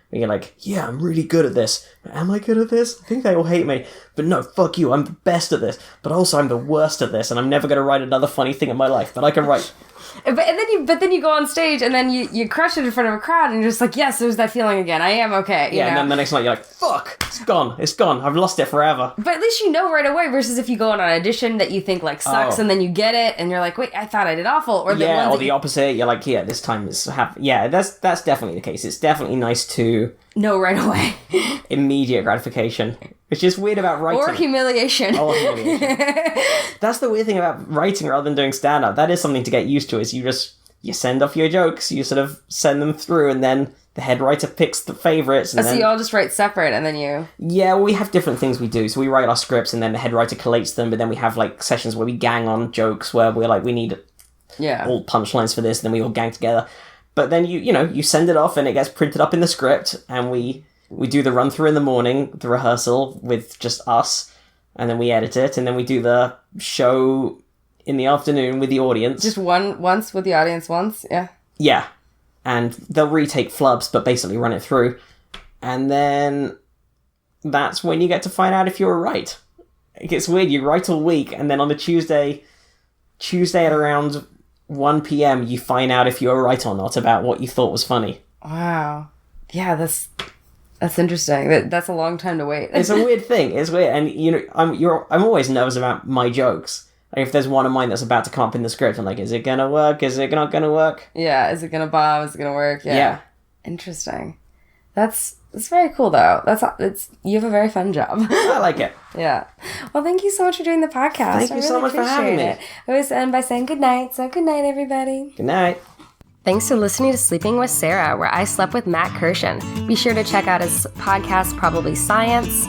Where you're like, yeah, I'm really good at this. Am I good at this? I think they all hate me. But no, fuck you, I'm the best at this. But also I'm the worst at this, and I'm never going to write another funny thing in my life. But I can write... But then you go on stage and then you crush it in front of a crowd and you're just like, yes, there's that feeling again. I am okay. You know? And then the next night you're like, fuck, it's gone. I've lost it forever. But at least you know right away versus if you go on an audition that you think like sucks and then you get it and you're like, wait, I thought I did awful. Or the opposite. You're like, yeah, this time is yeah, that's definitely the case. It's definitely nice to know right away. Immediate gratification. It's just weird about writing. Or humiliation. That's the weird thing about writing rather than doing stand-up. That is something to get used to, is you send off your jokes, you sort of send them through, and then the head writer picks the favourites. So you all just write separate, and then you... Yeah, well, we have different things we do. So we write our scripts, and then the head writer collates them, but then we have, like, sessions where we gang on jokes, where we're like, we need all punchlines for this, and then we all gang together. But then you send it off, and it gets printed up in the script, and we do the run-through in the morning, the rehearsal with just us, and then we edit it, and then we do the show in the afternoon with the audience. Just once with the audience once, yeah? Yeah. And they'll retake flubs, but basically run it through. And then that's when you get to find out if you're right. It gets weird. You write all week, and then on the Tuesday at around 1 p.m, you find out if you're right or not about what you thought was funny. Wow. Yeah, that's interesting. That's a long time to wait. It's a weird thing. It's weird. And, I'm always nervous about my jokes. Like, if there's one of mine that's about to come up in the script, I'm like, is it gonna work? Is it not gonna work? Yeah, is it gonna bomb? Is it gonna work? Yeah. Interesting. That's very cool, though. You have a very fun job. I like it. Yeah. Well, thank you so much for doing the podcast. Thank you so much for having me. I always end by saying good night. So good night, everybody. Good night. Thanks for listening to Sleeping with Sarah, where I slept with Matt Kirshen. Be sure to check out his podcast, Probably Science.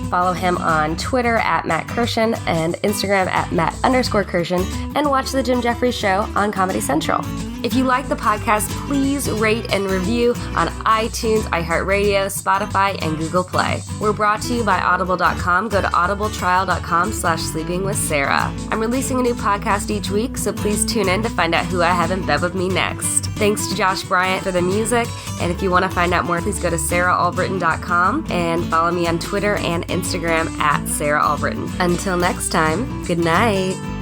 Follow him on Twitter at Matt Kirshen and Instagram at Matt_Kirshen, and watch The Jim Jeffries Show on Comedy Central. If you like the podcast, please rate and review on iTunes, iHeartRadio, Spotify, and Google Play. We're brought to you by Audible.com. Go to audibletrial.com/sleepingwithsarah. I'm releasing a new podcast each week, so please tune in to find out who I have in bed with me next. Thanks to Josh Bryant for the music, and if you want to find out more, please go to sarahalbritton.com and follow me on Twitter and Instagram at Sarah Albritton. Until next time, good night.